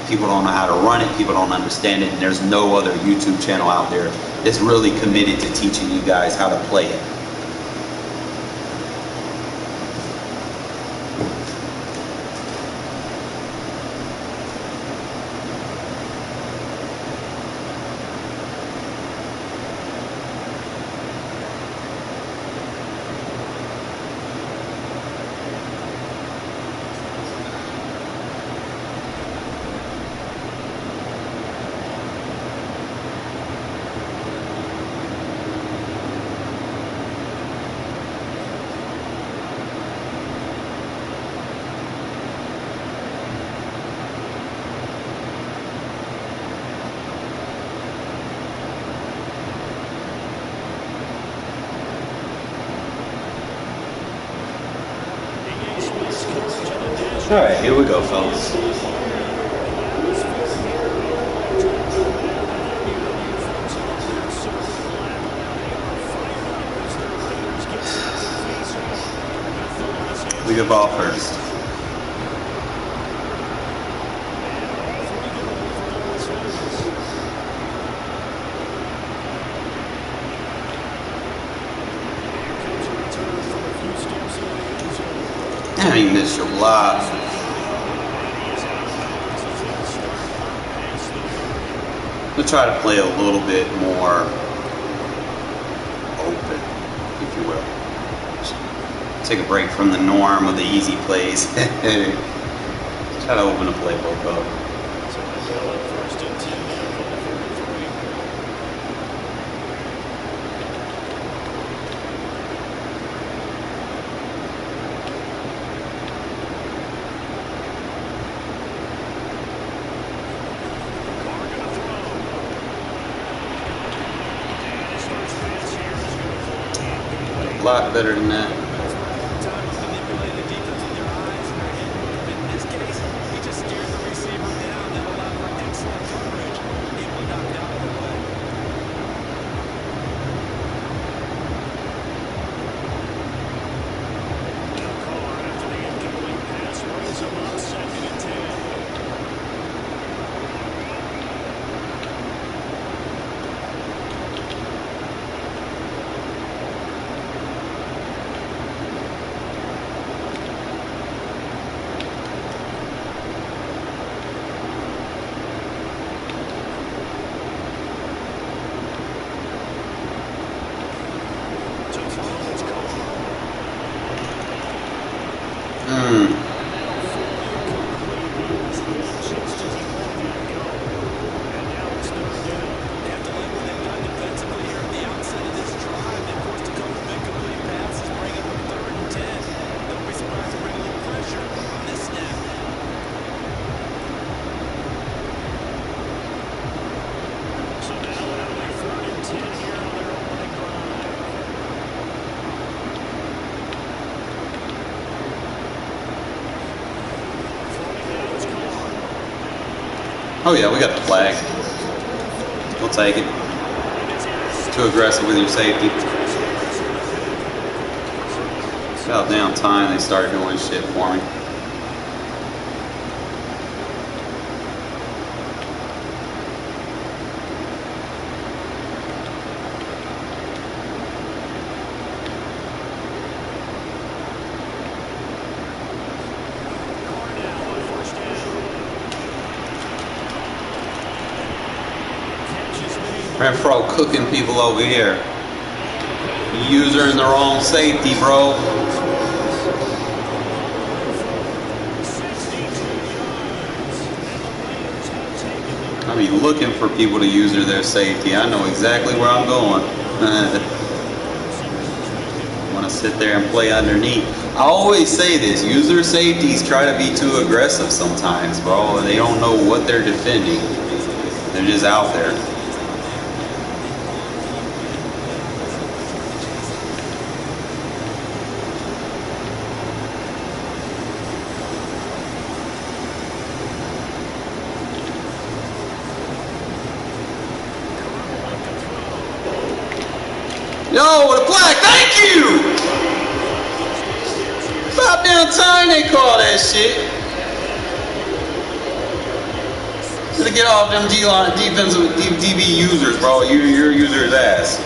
People don't know how to run it, people don't understand it, and there's no other YouTube channel out there that's really committed to teaching you guys how to play it. All right, here we go, fellas. We get ball first. Damn, he missed your block. We'll try to play a little bit more open, if you will. Take a break from the norm of the easy plays. Try to open the playbook up. A lot better than that. Oh yeah, we got the flag. We'll take it. Too aggressive with your safety. About damn time they started doing shit for me. Renfrow cooking people over here. User in the wrong safety, bro. I be looking for people to user their safety. I know exactly where I'm going. Want to sit there and play underneath. I always say this, user safeties try to be too aggressive sometimes, bro. They don't know what they're defending. They're just out there. Yo, with a flag, thank you! About damn time they call that shit. To get off them D-line defensive DB users, bro. Your user's ass.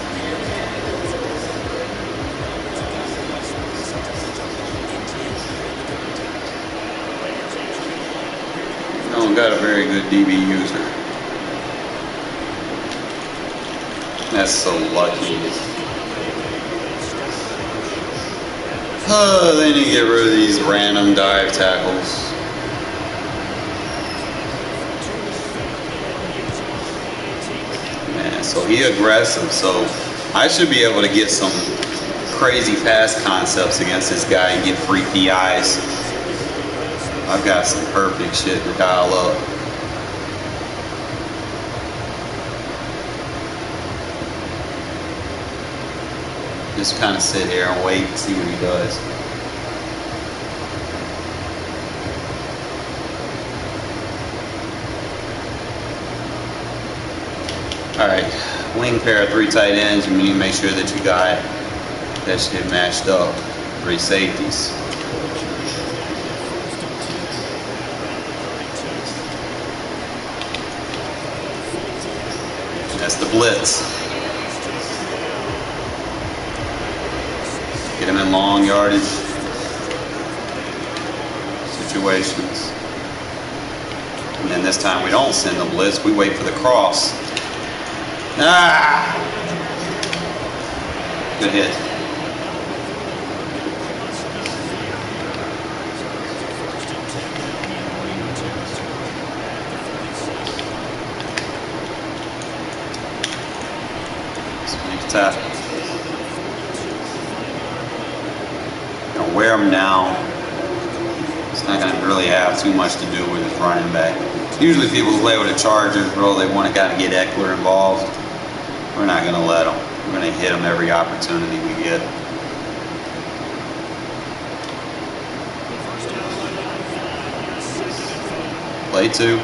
You don't got a very good DB user. That's so lucky. They need to get rid of these random dive tackles. Man, so he aggressive, so I should be able to get some crazy pass concepts against this guy and get free PIs. I've got some perfect shit to dial up. Just kind of sit here and wait and see what he does. Alright, wing pair of 3 tight ends. You need to make sure that you got that shit matched up. 3 safeties. That's the blitz. Get him in long yardage situations. And then this time we don't send the blitz, we wait for the cross. Ah! Good hit. Tackle. Gonna wear him down. It's not gonna really have too much to do with his running back. Usually people play with the Chargers, bro. They want to kind of get Eckler involved. We're not gonna let him. We're gonna hit him every opportunity we get. Play 2.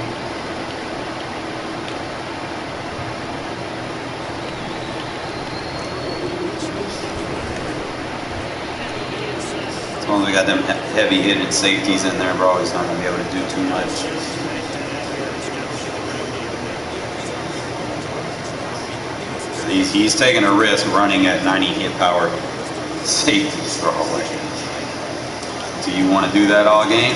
As long as we got them heavy-hitted safeties in there, bro, he's not going to be able to do too much. He's taking a risk running at 90 hit power safeties, bro. Do you want to do that all game?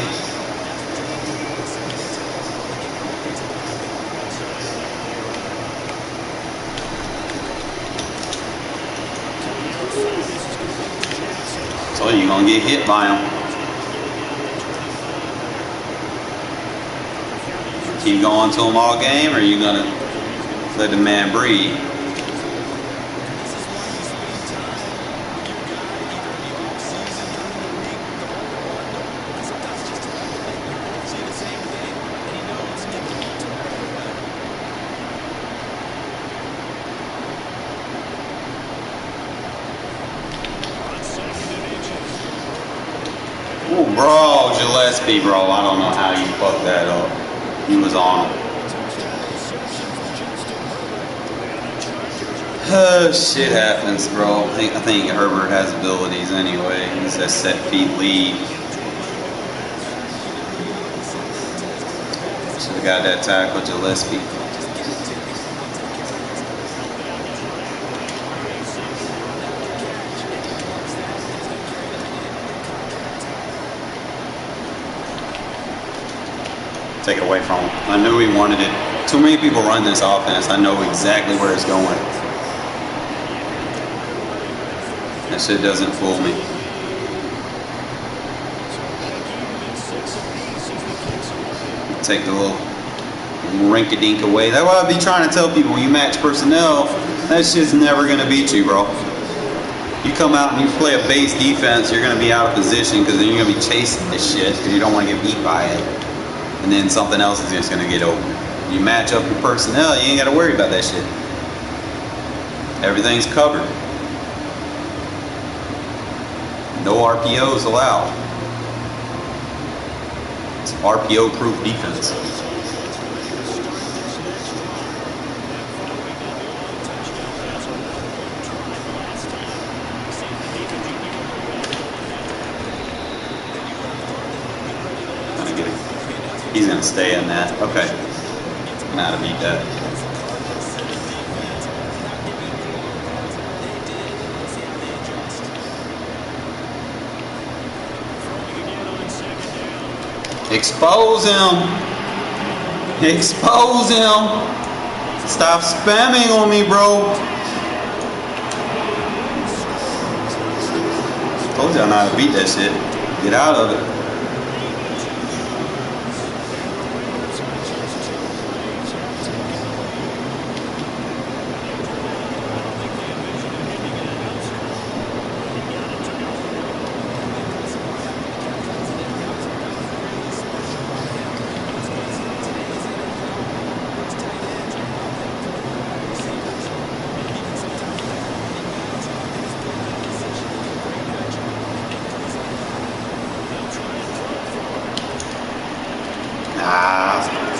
So you're going to get hit by him. Keep going to him all game, or are you going to let the man breathe? Ooh, bro, Gillespie, bro. I don't know how you fucked that up. He was on him. Shit happens, bro. I think Herbert has abilities anyway. He's a set feet lead. Should have got that tackle, Gillespie. Take it away from him. I knew he wanted it. Too many people run this offense. I know exactly where it's going. That shit doesn't fool me. Take the little rink-a-dink away. That's what I be trying to tell people. When you match personnel, that shit's never going to beat you, bro. You come out and you play a base defense, you're going to be out of position because then you're going to be chasing this shit because you don't want to get beat by it. And then something else is just going to get open. You match up your personnel, you ain't got to worry about that shit. Everything's covered. No RPOs allowed. It's RPO-proof defense. He's going to stay in that. Okay. I'm out to beat that. Expose him. Expose him. Stop spamming on me, bro. Told y'all not to beat that shit. Get out of it.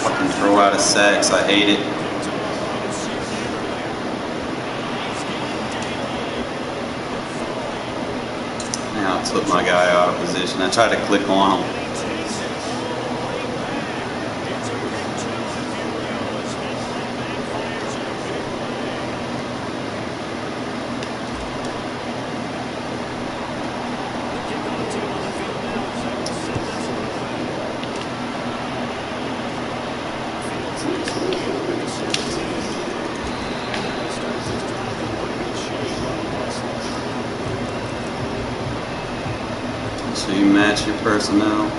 Fucking throw out of sacks. I hate it. Now I took my guy out of position. I tried to click on him. So you match your personnel.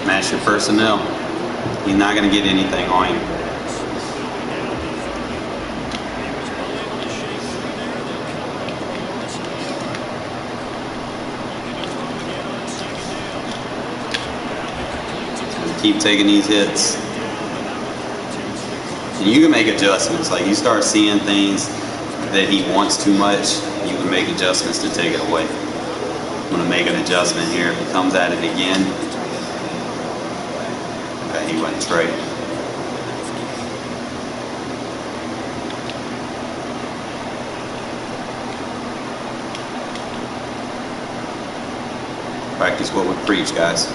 Match your personnel. He's not going to get anything on you. Keep taking these hits. And you can make adjustments. Like you start seeing things that he wants too much, you can make adjustments to take it away. I'm going to make an adjustment here. If he comes at it again, okay, he went straight. Practice what we preach, guys.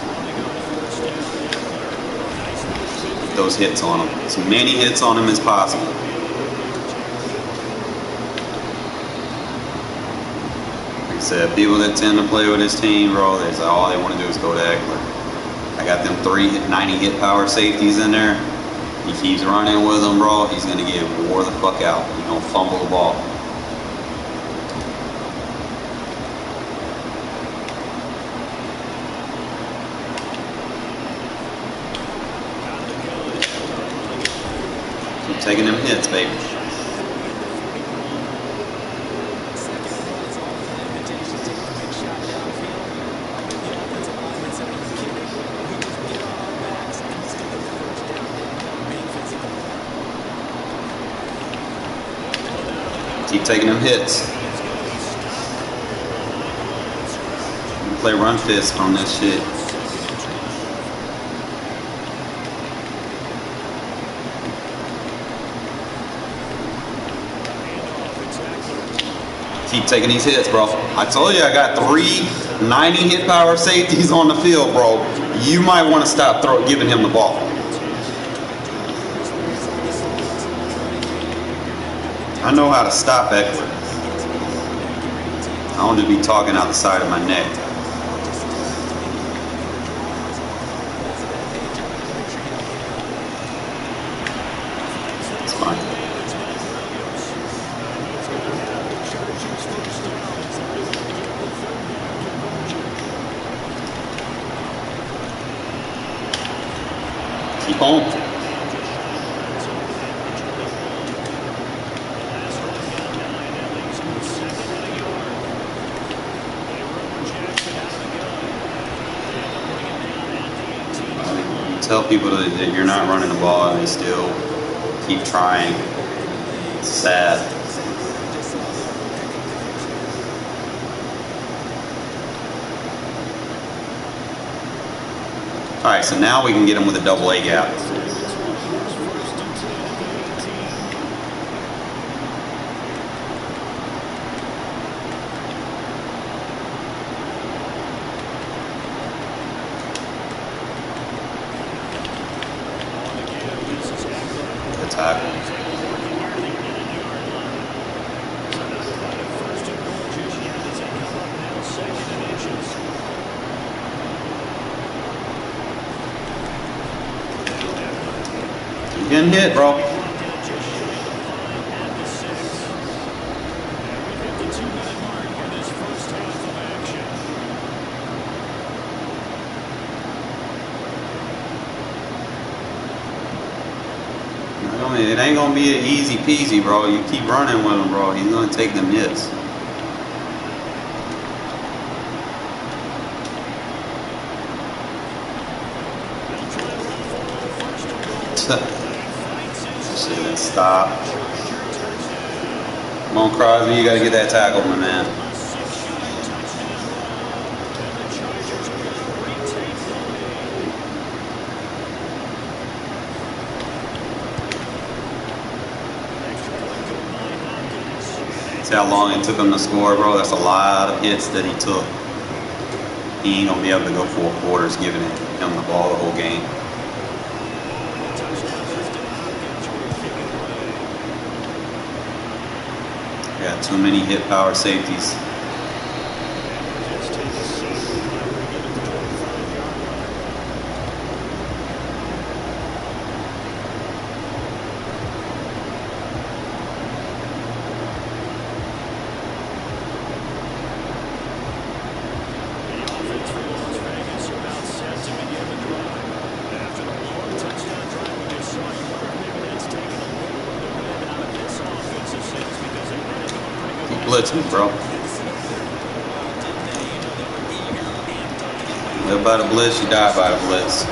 Get those hits on him. As many hits on him as possible. Like I said, people that tend to play with his team, bro, they say all they want to do is go to Eckler. I got them 90 hit power safeties in there. He keeps running with them, bro. He's going to get wore the fuck out. He's going to fumble the ball. Keep taking them hits, baby. Keep taking them hits. You can play run fist on this shit. Keep taking these hits, bro. I told you I got 3 90 hit power safeties on the field, bro. You might want to stop giving him the ball. I know how to stop Eckler. I don't just be talking out the side of my neck. It's fine. Keep on. Tell people that you're not running the ball and they still keep trying. It's sad. Alright, so now we can get them with a double A gap. Tackle. You're getting hit, bro. I mean, it ain't gonna be an easy peasy, bro. You keep running with him, bro. He's gonna take them hits. Shit, stop. Come on, Crosby, you gotta get that tackle, my man. See how long it took him to score, bro? That's a lot of hits that he took. He ain't gonna be able to go 4 quarters giving him the ball the whole game. Got too many hit power safeties. blitz me, bro. Live by the blitz, you die by the blitz.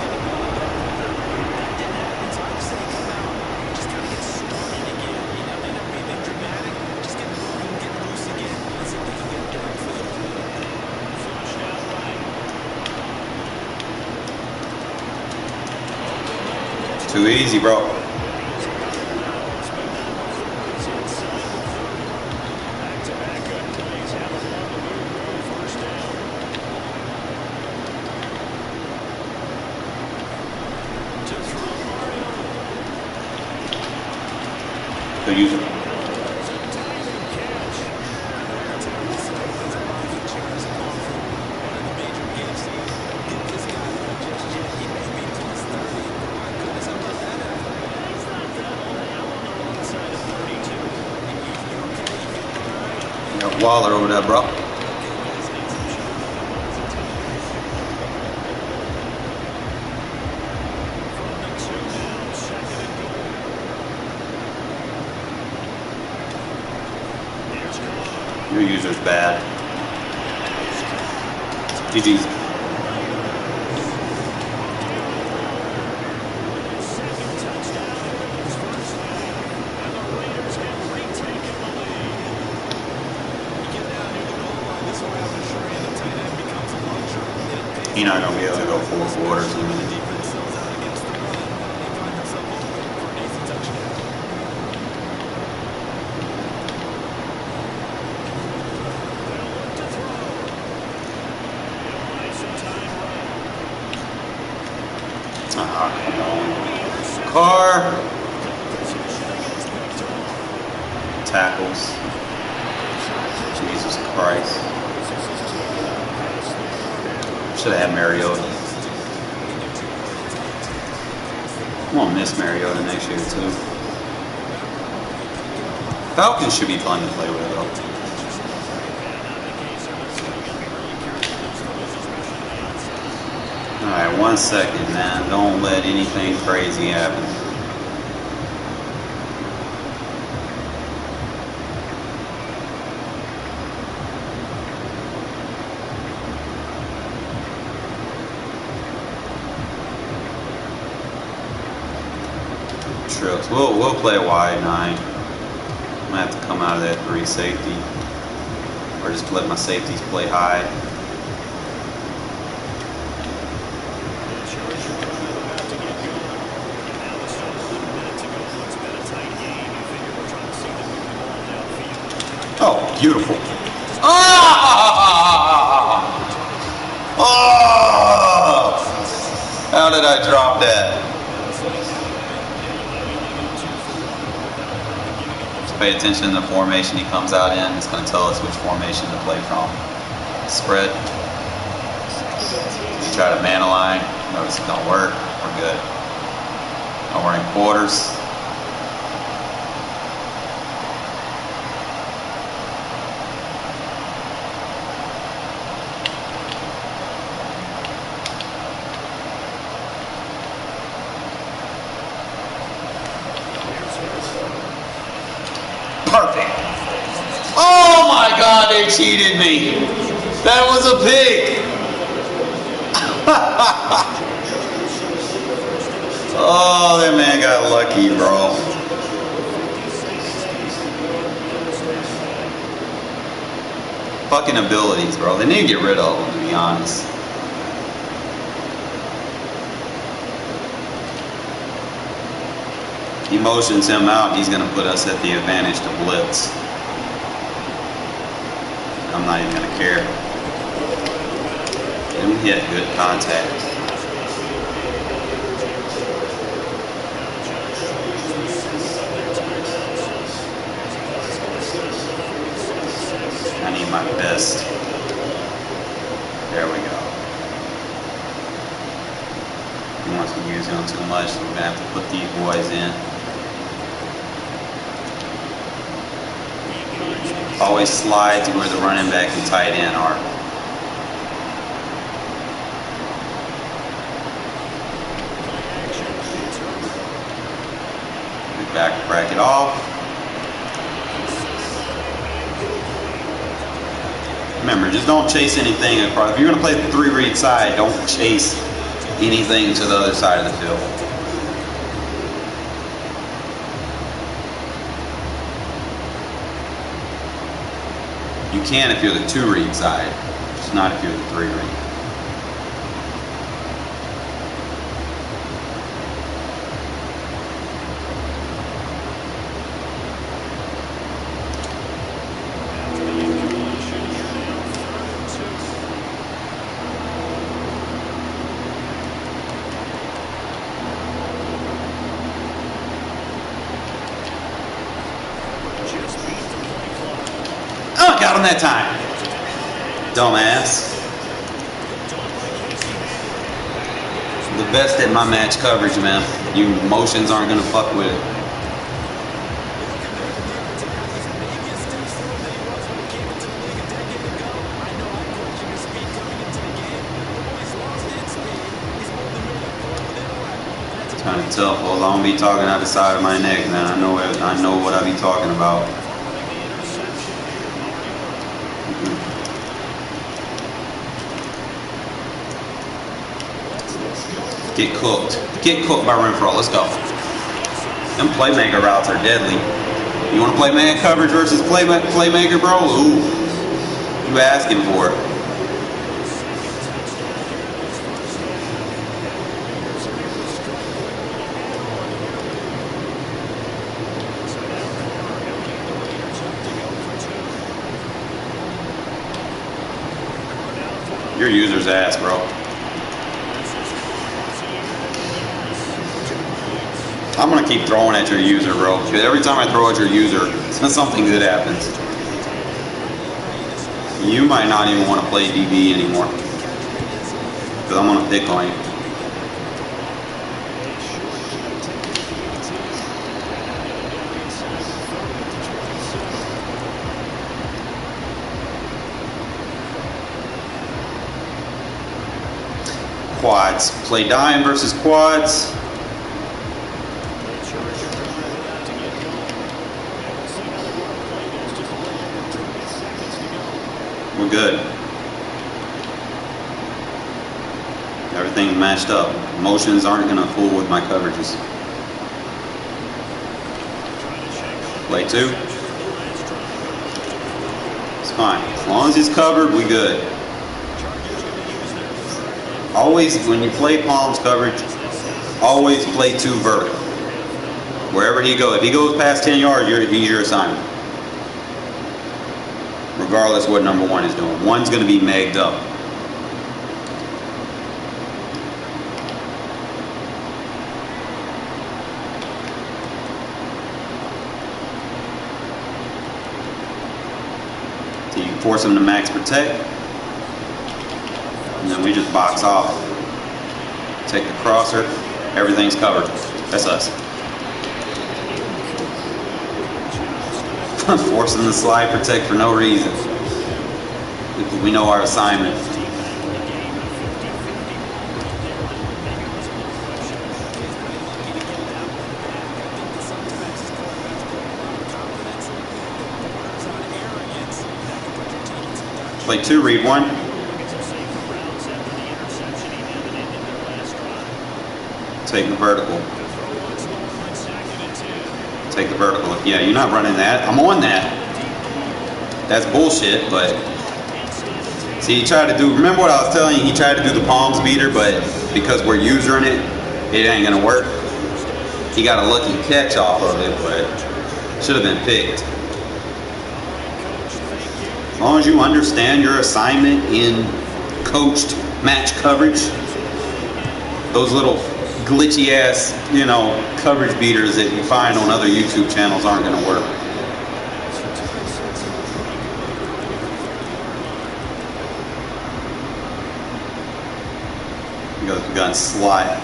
Too easy, bro. Good user. Waller over there, bro. Your user's bad. GG's. You're not going to be able to go 4 quarters into the defense. Ah, come on. Carr. Tackles. Jesus Christ. Should have had Mariota. I'm gonna miss Mariota next year too. Falcons should be fun to play with though. Alright, 1 second, man. Don't let anything crazy happen. Trips. We'll play a wide 9. I'm gonna have to come out of that 3 safety, or just let my safeties play high. Oh, beautiful! Ah! Oh! How did I drop that? Pay attention to the formation he comes out in. It's going to tell us which formation to play from. Spread. You try to man align. Notice it don't work. We're good. Now we're in quarters. Perfect. Oh my God, they cheated me. That was a pick. Oh, that man got lucky, bro. Fucking abilities, bro. They need to get rid of them, to be honest. He motions him out, he's going to put us at the advantage to blitz. I'm not even going to care. And we hit good contact. I need my best. There we go. He wants to use him too much, so we're going to have to put these boys in. Always slide to where the running back and tight end are. Back bracket off. Remember, just don't chase anything across. If you're going to play the 3 read side, don't chase anything to the other side of the field. You can if you're the 2 read side, just not if you're the 3 read. Oh, got him that time. Dumbass. The best at my match coverage, man. You motions aren't gonna fuck with it. It's kind of tough. Well, I don't be talking out the side of my neck, man. I know what I be talking about. Get cooked. Get cooked by Renfrow. Let's go. Them playmaker routes are deadly. You want to play man coverage versus playmaker, bro? Ooh. You asking for it. Your user's ass, bro. I'm gonna keep throwing at your user, bro. Every time I throw at your user, something good happens. You might not even want to play DB anymore, because I'm gonna pick on you. Quads. Play dime versus quads. We're good. Everything's matched up. Motions aren't going to fool with my coverages. Play 2. It's fine. As long as he's covered, we good. Always, when you play palms coverage, always play 2 vertical. Wherever he goes. If he goes past 10 yards, he's your assignment. Regardless what number 1 is doing. 1's going to be megged up. So you force him to max protect. And then we just box off. Take the crosser. Everything's covered. That's us. Forcing the slide protect for no reason. We know our assignment. Play 2, read 1. Take the vertical. Take the vertical. Yeah, you're not running that. I'm on that. That's bullshit, but see, he tried to do, remember what I was telling you? He tried to do the palms beater, but because we're using it, it ain't gonna work. He got a lucky catch off of it, but should have been picked. As long as you understand your assignment in coached match coverage, those little glitchy ass, you know, coverage beaters that you find on other YouTube channels aren't going to work. We got slot.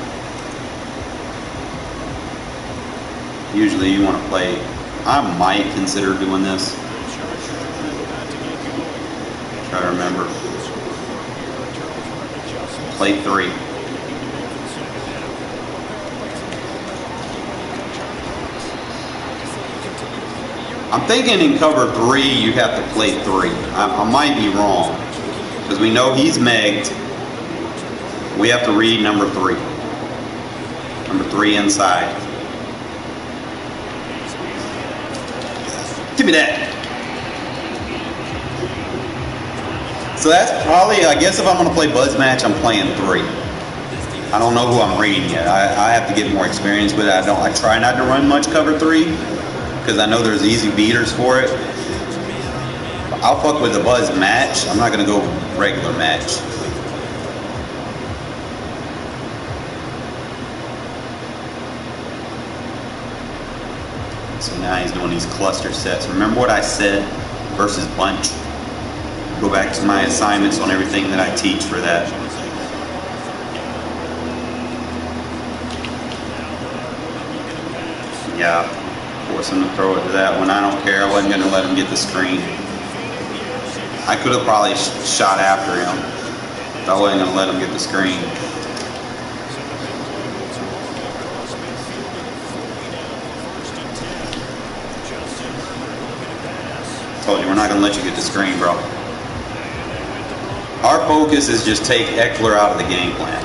Usually you want to play, I might consider doing this. Try to remember. Play 3. I'm thinking in cover 3 you have to play 3. I might be wrong, because we know he's megged. We have to read number 3. Number 3 inside. Give me that. So that's probably, I guess if I'm going to play Bud's match, I'm playing 3. I don't know who I'm reading yet. I have to get more experience with it. I try not to run much cover 3, because I know there's easy beaters for it. I'll fuck with the Bud's match. I'm not going to go regular match. So now he's doing these cluster sets. Remember what I said versus bunch? Go back to my assignments on everything that I teach for that. Yeah, force him to throw it to that one. I don't care. I wasn't going to let him get the screen. I could have probably shot after him. But I wasn't going to let him get the screen. Told you, we're not going to let you get the screen, bro. Our focus is just take Eckler out of the game plan.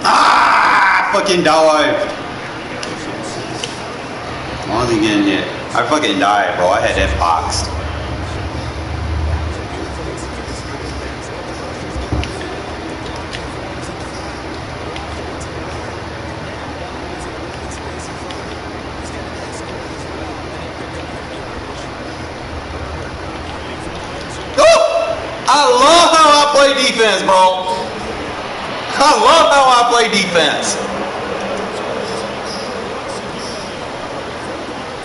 Ah! Fucking dive. As long as he getting hit. I fucking died, bro. I had that boxed. I love how I play defense, bro. I love how I play defense.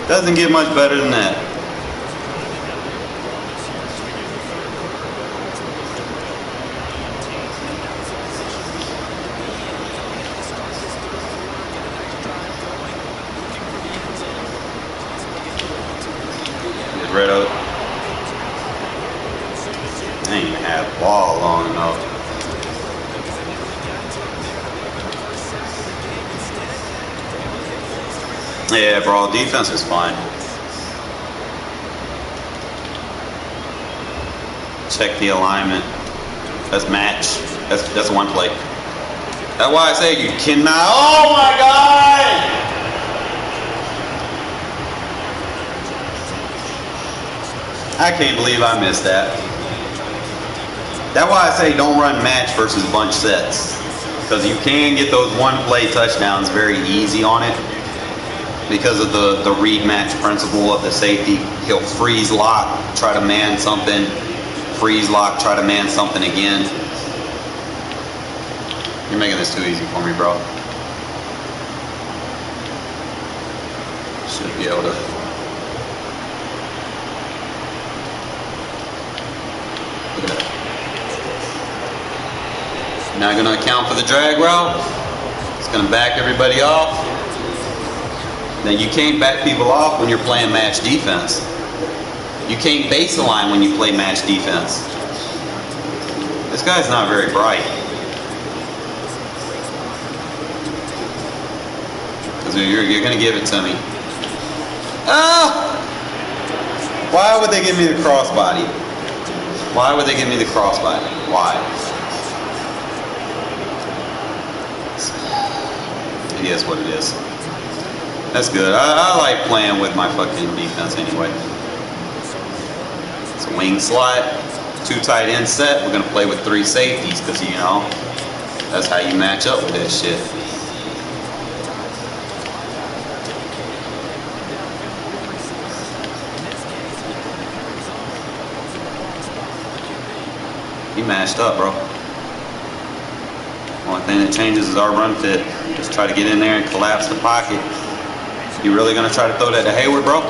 Doesn't get much better than that. Get rid of it. I ain't even had the ball long enough. Yeah, bro, defense is fine. Check the alignment. That's match. That's one play. That's why I say you cannot. Oh my God! I can't believe I missed that. That's why I say don't run match versus bunch sets, because you can get those one play touchdowns very easy on it because of the read match principle of the safety. He'll freeze lock, try to man something, freeze lock, try to man something again. You're making this too easy for me, bro. Should be able to. Look at that. Not going to account for the drag route. It's going to back everybody off. Now you can't back people off when you're playing match defense. You can't base the line when you play match defense. This guy's not very bright. Because you're going to give it to me. Ah! Why would they give me the crossbody? Why would they give me the crossbody? Why? It is what it is. That's good. I like playing with my fucking defense anyway. It's a wing slot, 2 tight end set. We're going to play with 3 safeties because, you know, that's how you match up with that shit. He matched up, bro. Only thing that changes is our run fit. Just try to get in there and collapse the pocket. You really gonna try to throw that to Hayward, bro?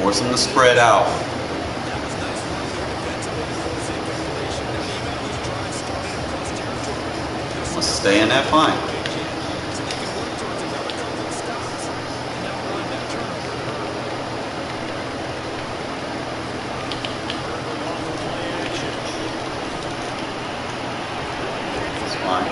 Force him to spread out. Let's stay in that fine. Fine.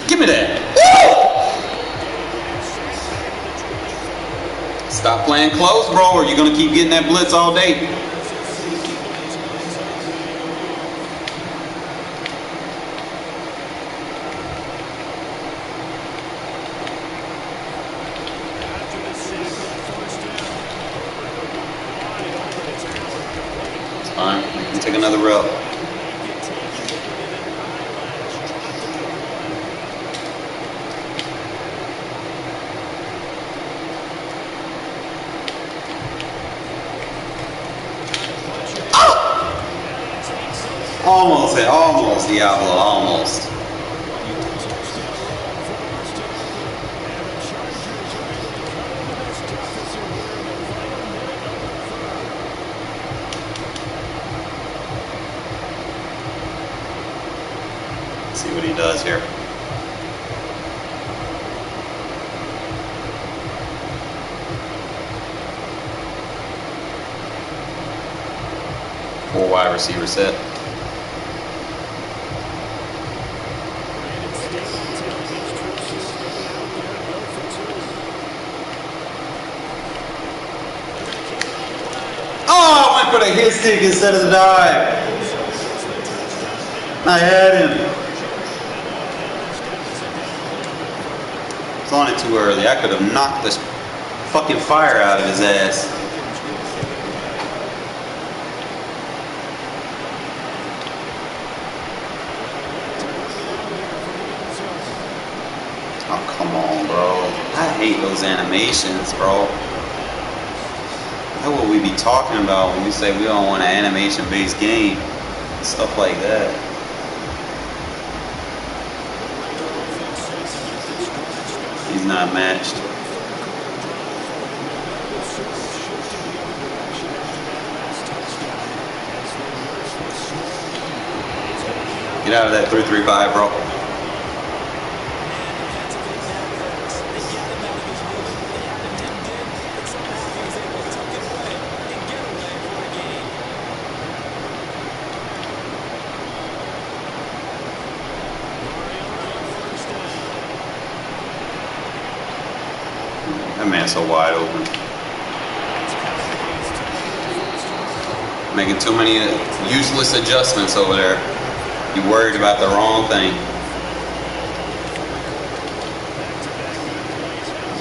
Give me that. Woo! Stop playing close, bro, or you're gonna keep getting that blitz all day. It's fine. You can take another rep. Almost, Diablo, almost. Let's see what he does here. Four wide receiver set. For the hit stick instead of the dive. I had him. I was on it too early. I could have knocked this fucking fire out of his ass. Oh, come on, bro. I hate those animations, bro. That's what we be talking about when we say we don't want an animation-based game. Stuff like that. He's not matched. Get out of that 3-3-5, bro. That man's so wide open. Making too many useless adjustments over there. You worried about the wrong thing.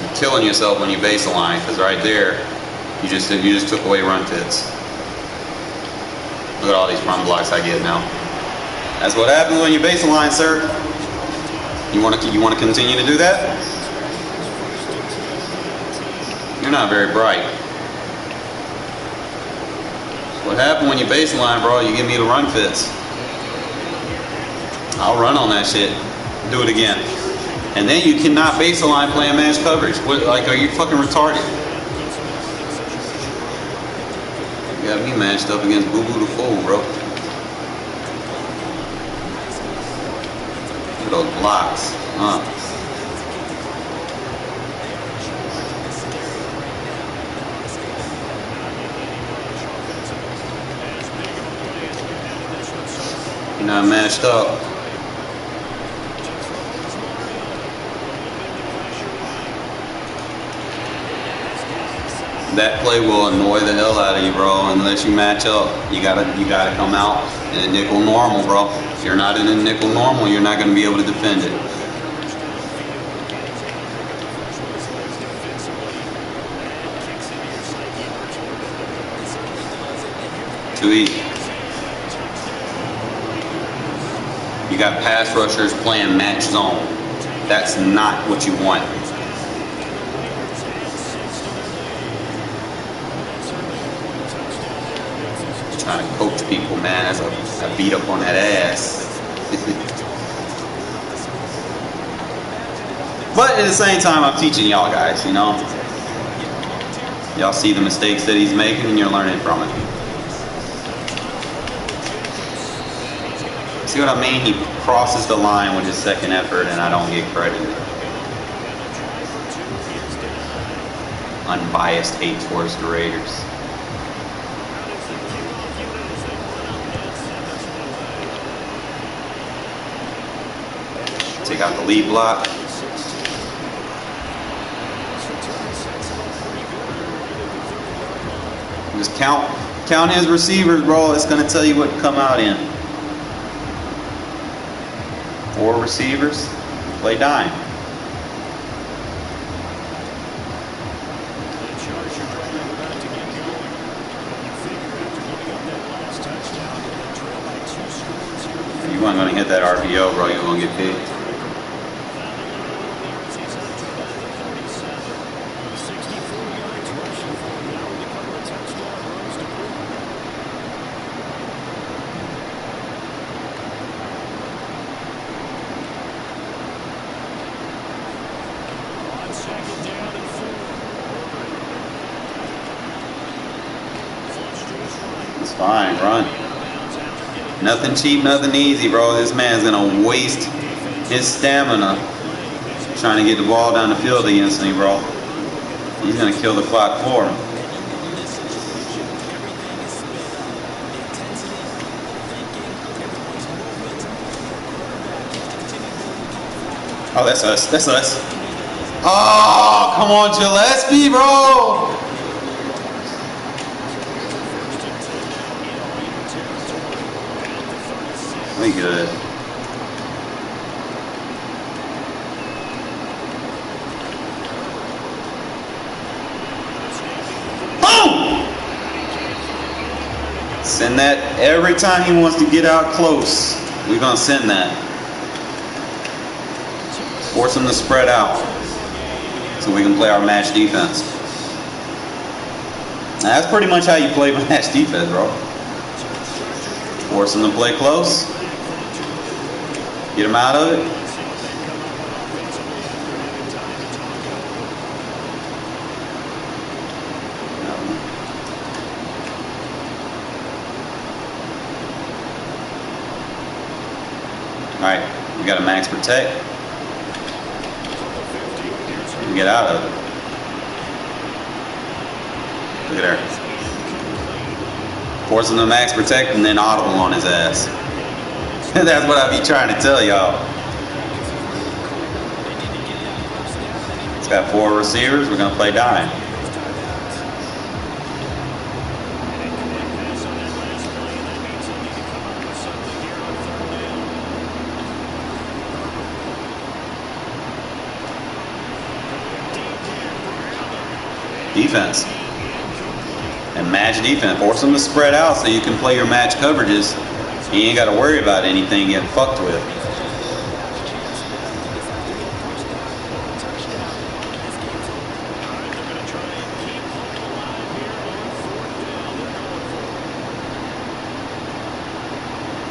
You're killing yourself when you baseline, because right there, you just took away run fits. Look at all these run blocks I get now. That's what happens when you baseline, sir. You want to continue to do that? You're not very bright. What happened when you baseline, bro? You give me the run fits. I'll run on that shit. Do it again. And then you cannot baseline playing man's coverage. What, like, are you fucking retarded? You got me matched up against Boo Boo the Fool, bro. Look at those blocks. You're not matched up. That play will annoy the hell out of you, bro. Unless you match up, you gotta come out in a nickel normal, bro. If you're not in a nickel normal, you're not gonna be able to defend it. Too easy. You got pass rushers playing match zone. That's not what you want. Trying to coach people, man, as I beat up on that ass. But at the same time, I'm teaching y'all guys, you know. Y'all see the mistakes that he's making and you're learning from it. See what I mean? He crosses the line with his second effort and I don't get credit. Unbiased hate towards the Raiders. Take out the lead block. Just count his receivers, bro. It's gonna tell you what to come out in. 4 receivers, play dime. If you weren't gonna hit that RPO, bro, you're gonna get picked. It's fine, run. Nothing cheap, nothing easy, bro. This man's gonna waste his stamina trying to get the ball down the field against me, bro. He's gonna kill the clock for him. Oh, that's us. That's us. Oh, come on, Gillespie, bro. We good. Boom! Send that every time he wants to get out close. We're gonna send that. Force him to spread out so we can play our match defense. Now, that's pretty much how you play match defense, bro. Force him to play close. Get him out of it. Alright, we got a max protect. We get out of it. Look at there. Force him to max protect and then audible on his ass. That's what I be trying to tell y'all. It's got 4 receivers. We're going to play dime. Defense. And match defense. Force them to spread out so you can play your match coverages. You ain't got to worry about anything getting fucked with.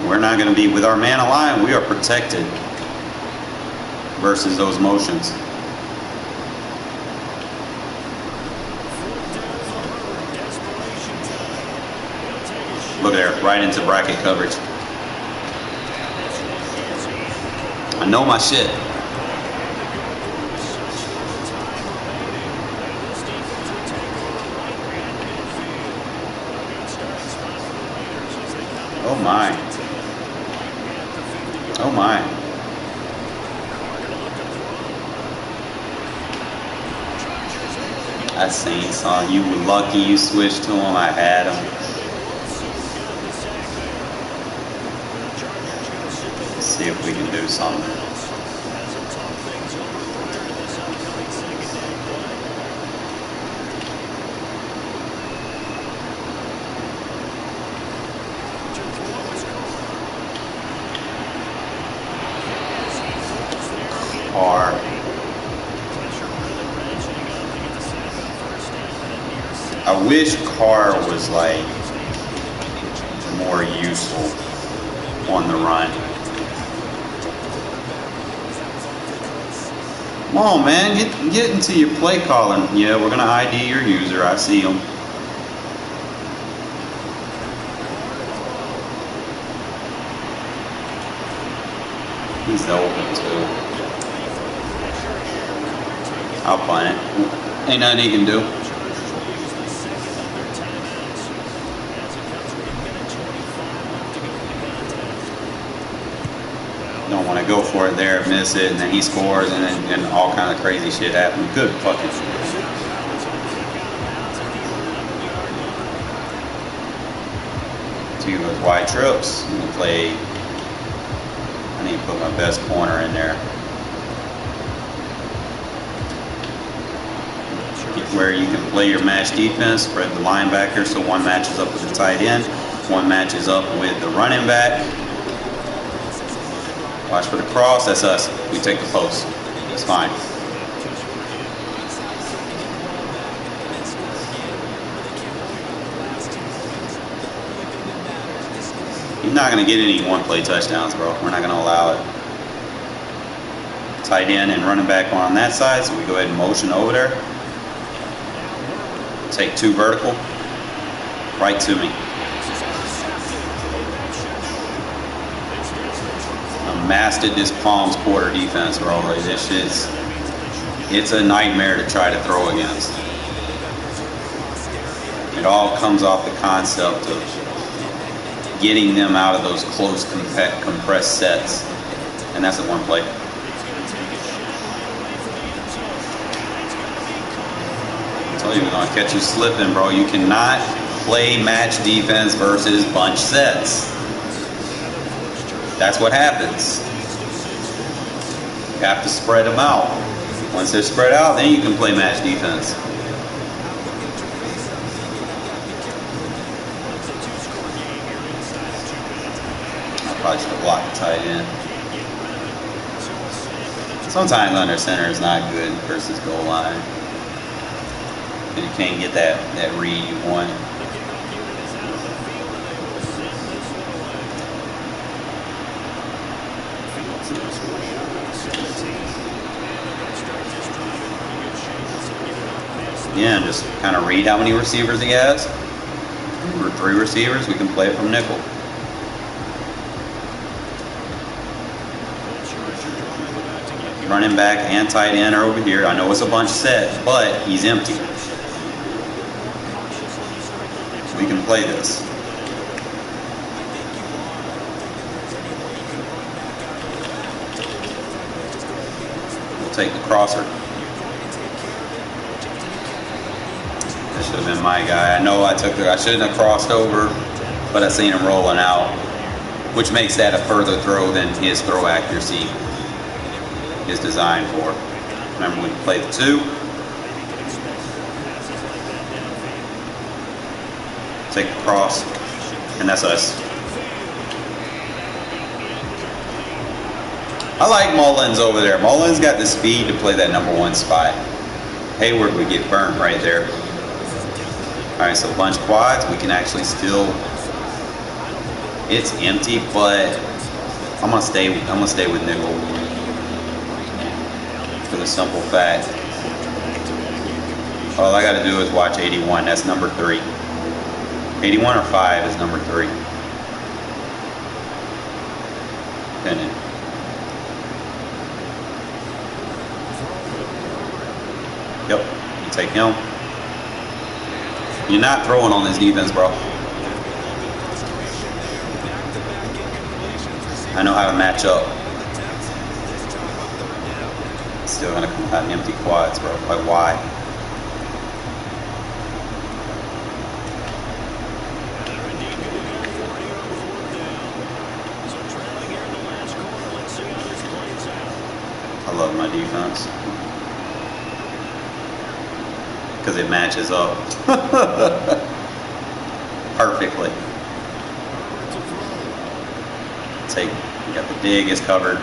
We're not going to be, with our man aligned, we are protected versus those motions. Look there, right into bracket coverage. I know my shit. Oh my. Oh my. I seen son. You were lucky you switched to him. I had him. Let's see if we can do something. Carr. I wish Carr was like more useful on the run. Come on, man, get into your play calling. Yeah, we're gonna ID your user. I see him. He's open too. I'll punt it. Ain't nothing he can do. Don't want to go for it there, miss it, and then he scores, and then all kind of crazy shit happens. Good fucking shit. Two of those wide trips. I'm gonna play. I need to put my best corner in there. Where you can play your match defense, spread the linebacker so one matches up with the tight end, one matches up with the running back. Watch for the cross, that's us. We take the post. It's fine. He's not going to get any one-play touchdowns, bro. We're not going to allow it. Tight end and running back on that side, so we go ahead and motion over there. Take two vertical. Right to me. Mastered this Palms quarter defense, bro. Like, this shit's, it's a nightmare to try to throw against. It all comes off the concept of getting them out of those close compressed sets, and that's a one play. I told you we're gonna catch you slipping, bro. You cannot play match defense versus bunch sets. That's what happens. You have to spread them out. Once they're spread out, then you can play match defense. I probably should have blocked the tight end. Sometimes under center is not good versus goal line. And you can't get that read you want. Yeah, just kind of read how many receivers he has. For 3 receivers, we can play it from nickel. Running back and tight end are over here. I know it's a bunch set, but he's empty. We can play this. We'll take the crosser. That should have been my guy. I know I shouldn't have crossed over, but I seen him rolling out, which makes that a further throw than his throw accuracy is designed for. Remember when you play the 2, take the cross, and that's us. I like Mullins over there. Mullins got the speed to play that number 1 spot. Hayward would get burnt right there. Alright, so bunch quads, we can actually still, it's empty, but I'm gonna stay with nickel. For the simple fact, all I gotta do is watch 81, that's number 3. 81 or 5 is number 3. Pinning. Yep, you take him. You're not throwing on this defense, bro. I know how to match up. Still gonna come out empty quads, bro. Like, why? I love my defense. Because it matches up perfectly. You got the dig is covered.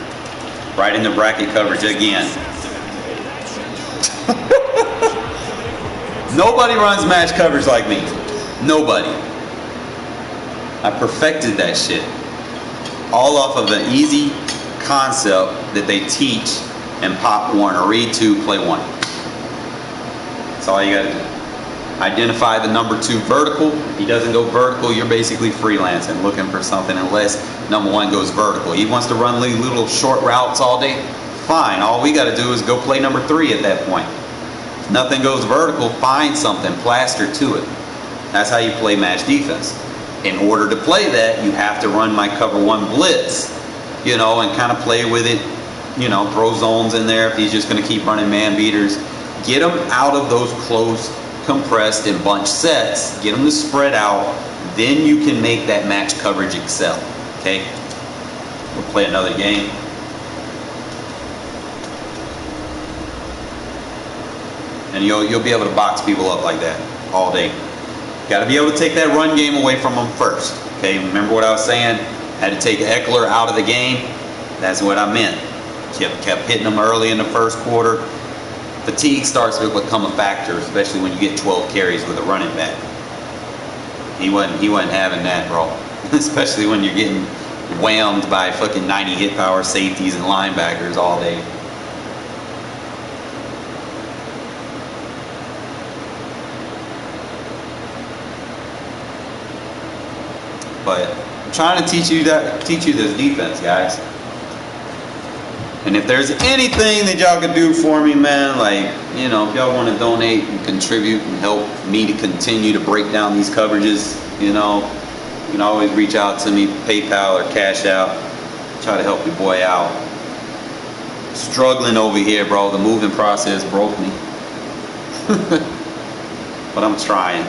Right in the bracket coverage again. Nobody runs match coverage like me. Nobody. I perfected that shit. All off of an easy concept that they teach and pop 1, or read 2, play 1. That's all you gotta do. Identify the number 2 vertical. If he doesn't go vertical, you're basically freelancing, looking for something, unless number 1 goes vertical. He wants to run little short routes all day, fine. All we gotta do is go play number 3 at that point. If nothing goes vertical, find something, plaster to it. That's how you play match defense. In order to play that, you have to run my cover 1 blitz, you know, and kind of play with it, you know, throw zones in there if he's just gonna keep running man beaters. Get him out of those close, compressed, and bunch sets. Get them to spread out. Then you can make that match coverage excel. Okay? We'll play another game. And you'll be able to box people up like that all day. Got to be able to take that run game away from them first. Okay? Remember what I was saying? Had to take Eckler out of the game. That's what I meant. Kept hitting them early in the first quarter. Fatigue starts to become a factor, especially when you get 12 carries with a running back. He wasn't having that, bro. Especially when you're getting whammed by fucking 90 hit power safeties and linebackers all day. But I'm trying to teach you this defense, guys. And if there's anything that y'all can do for me, man, like, you know, if y'all want to donate and contribute and help me to continue to break down these coverages, you know, you can always reach out to me, PayPal or Cash Out. Try to help your boy out. Struggling over here, bro. The moving process broke me. But I'm trying.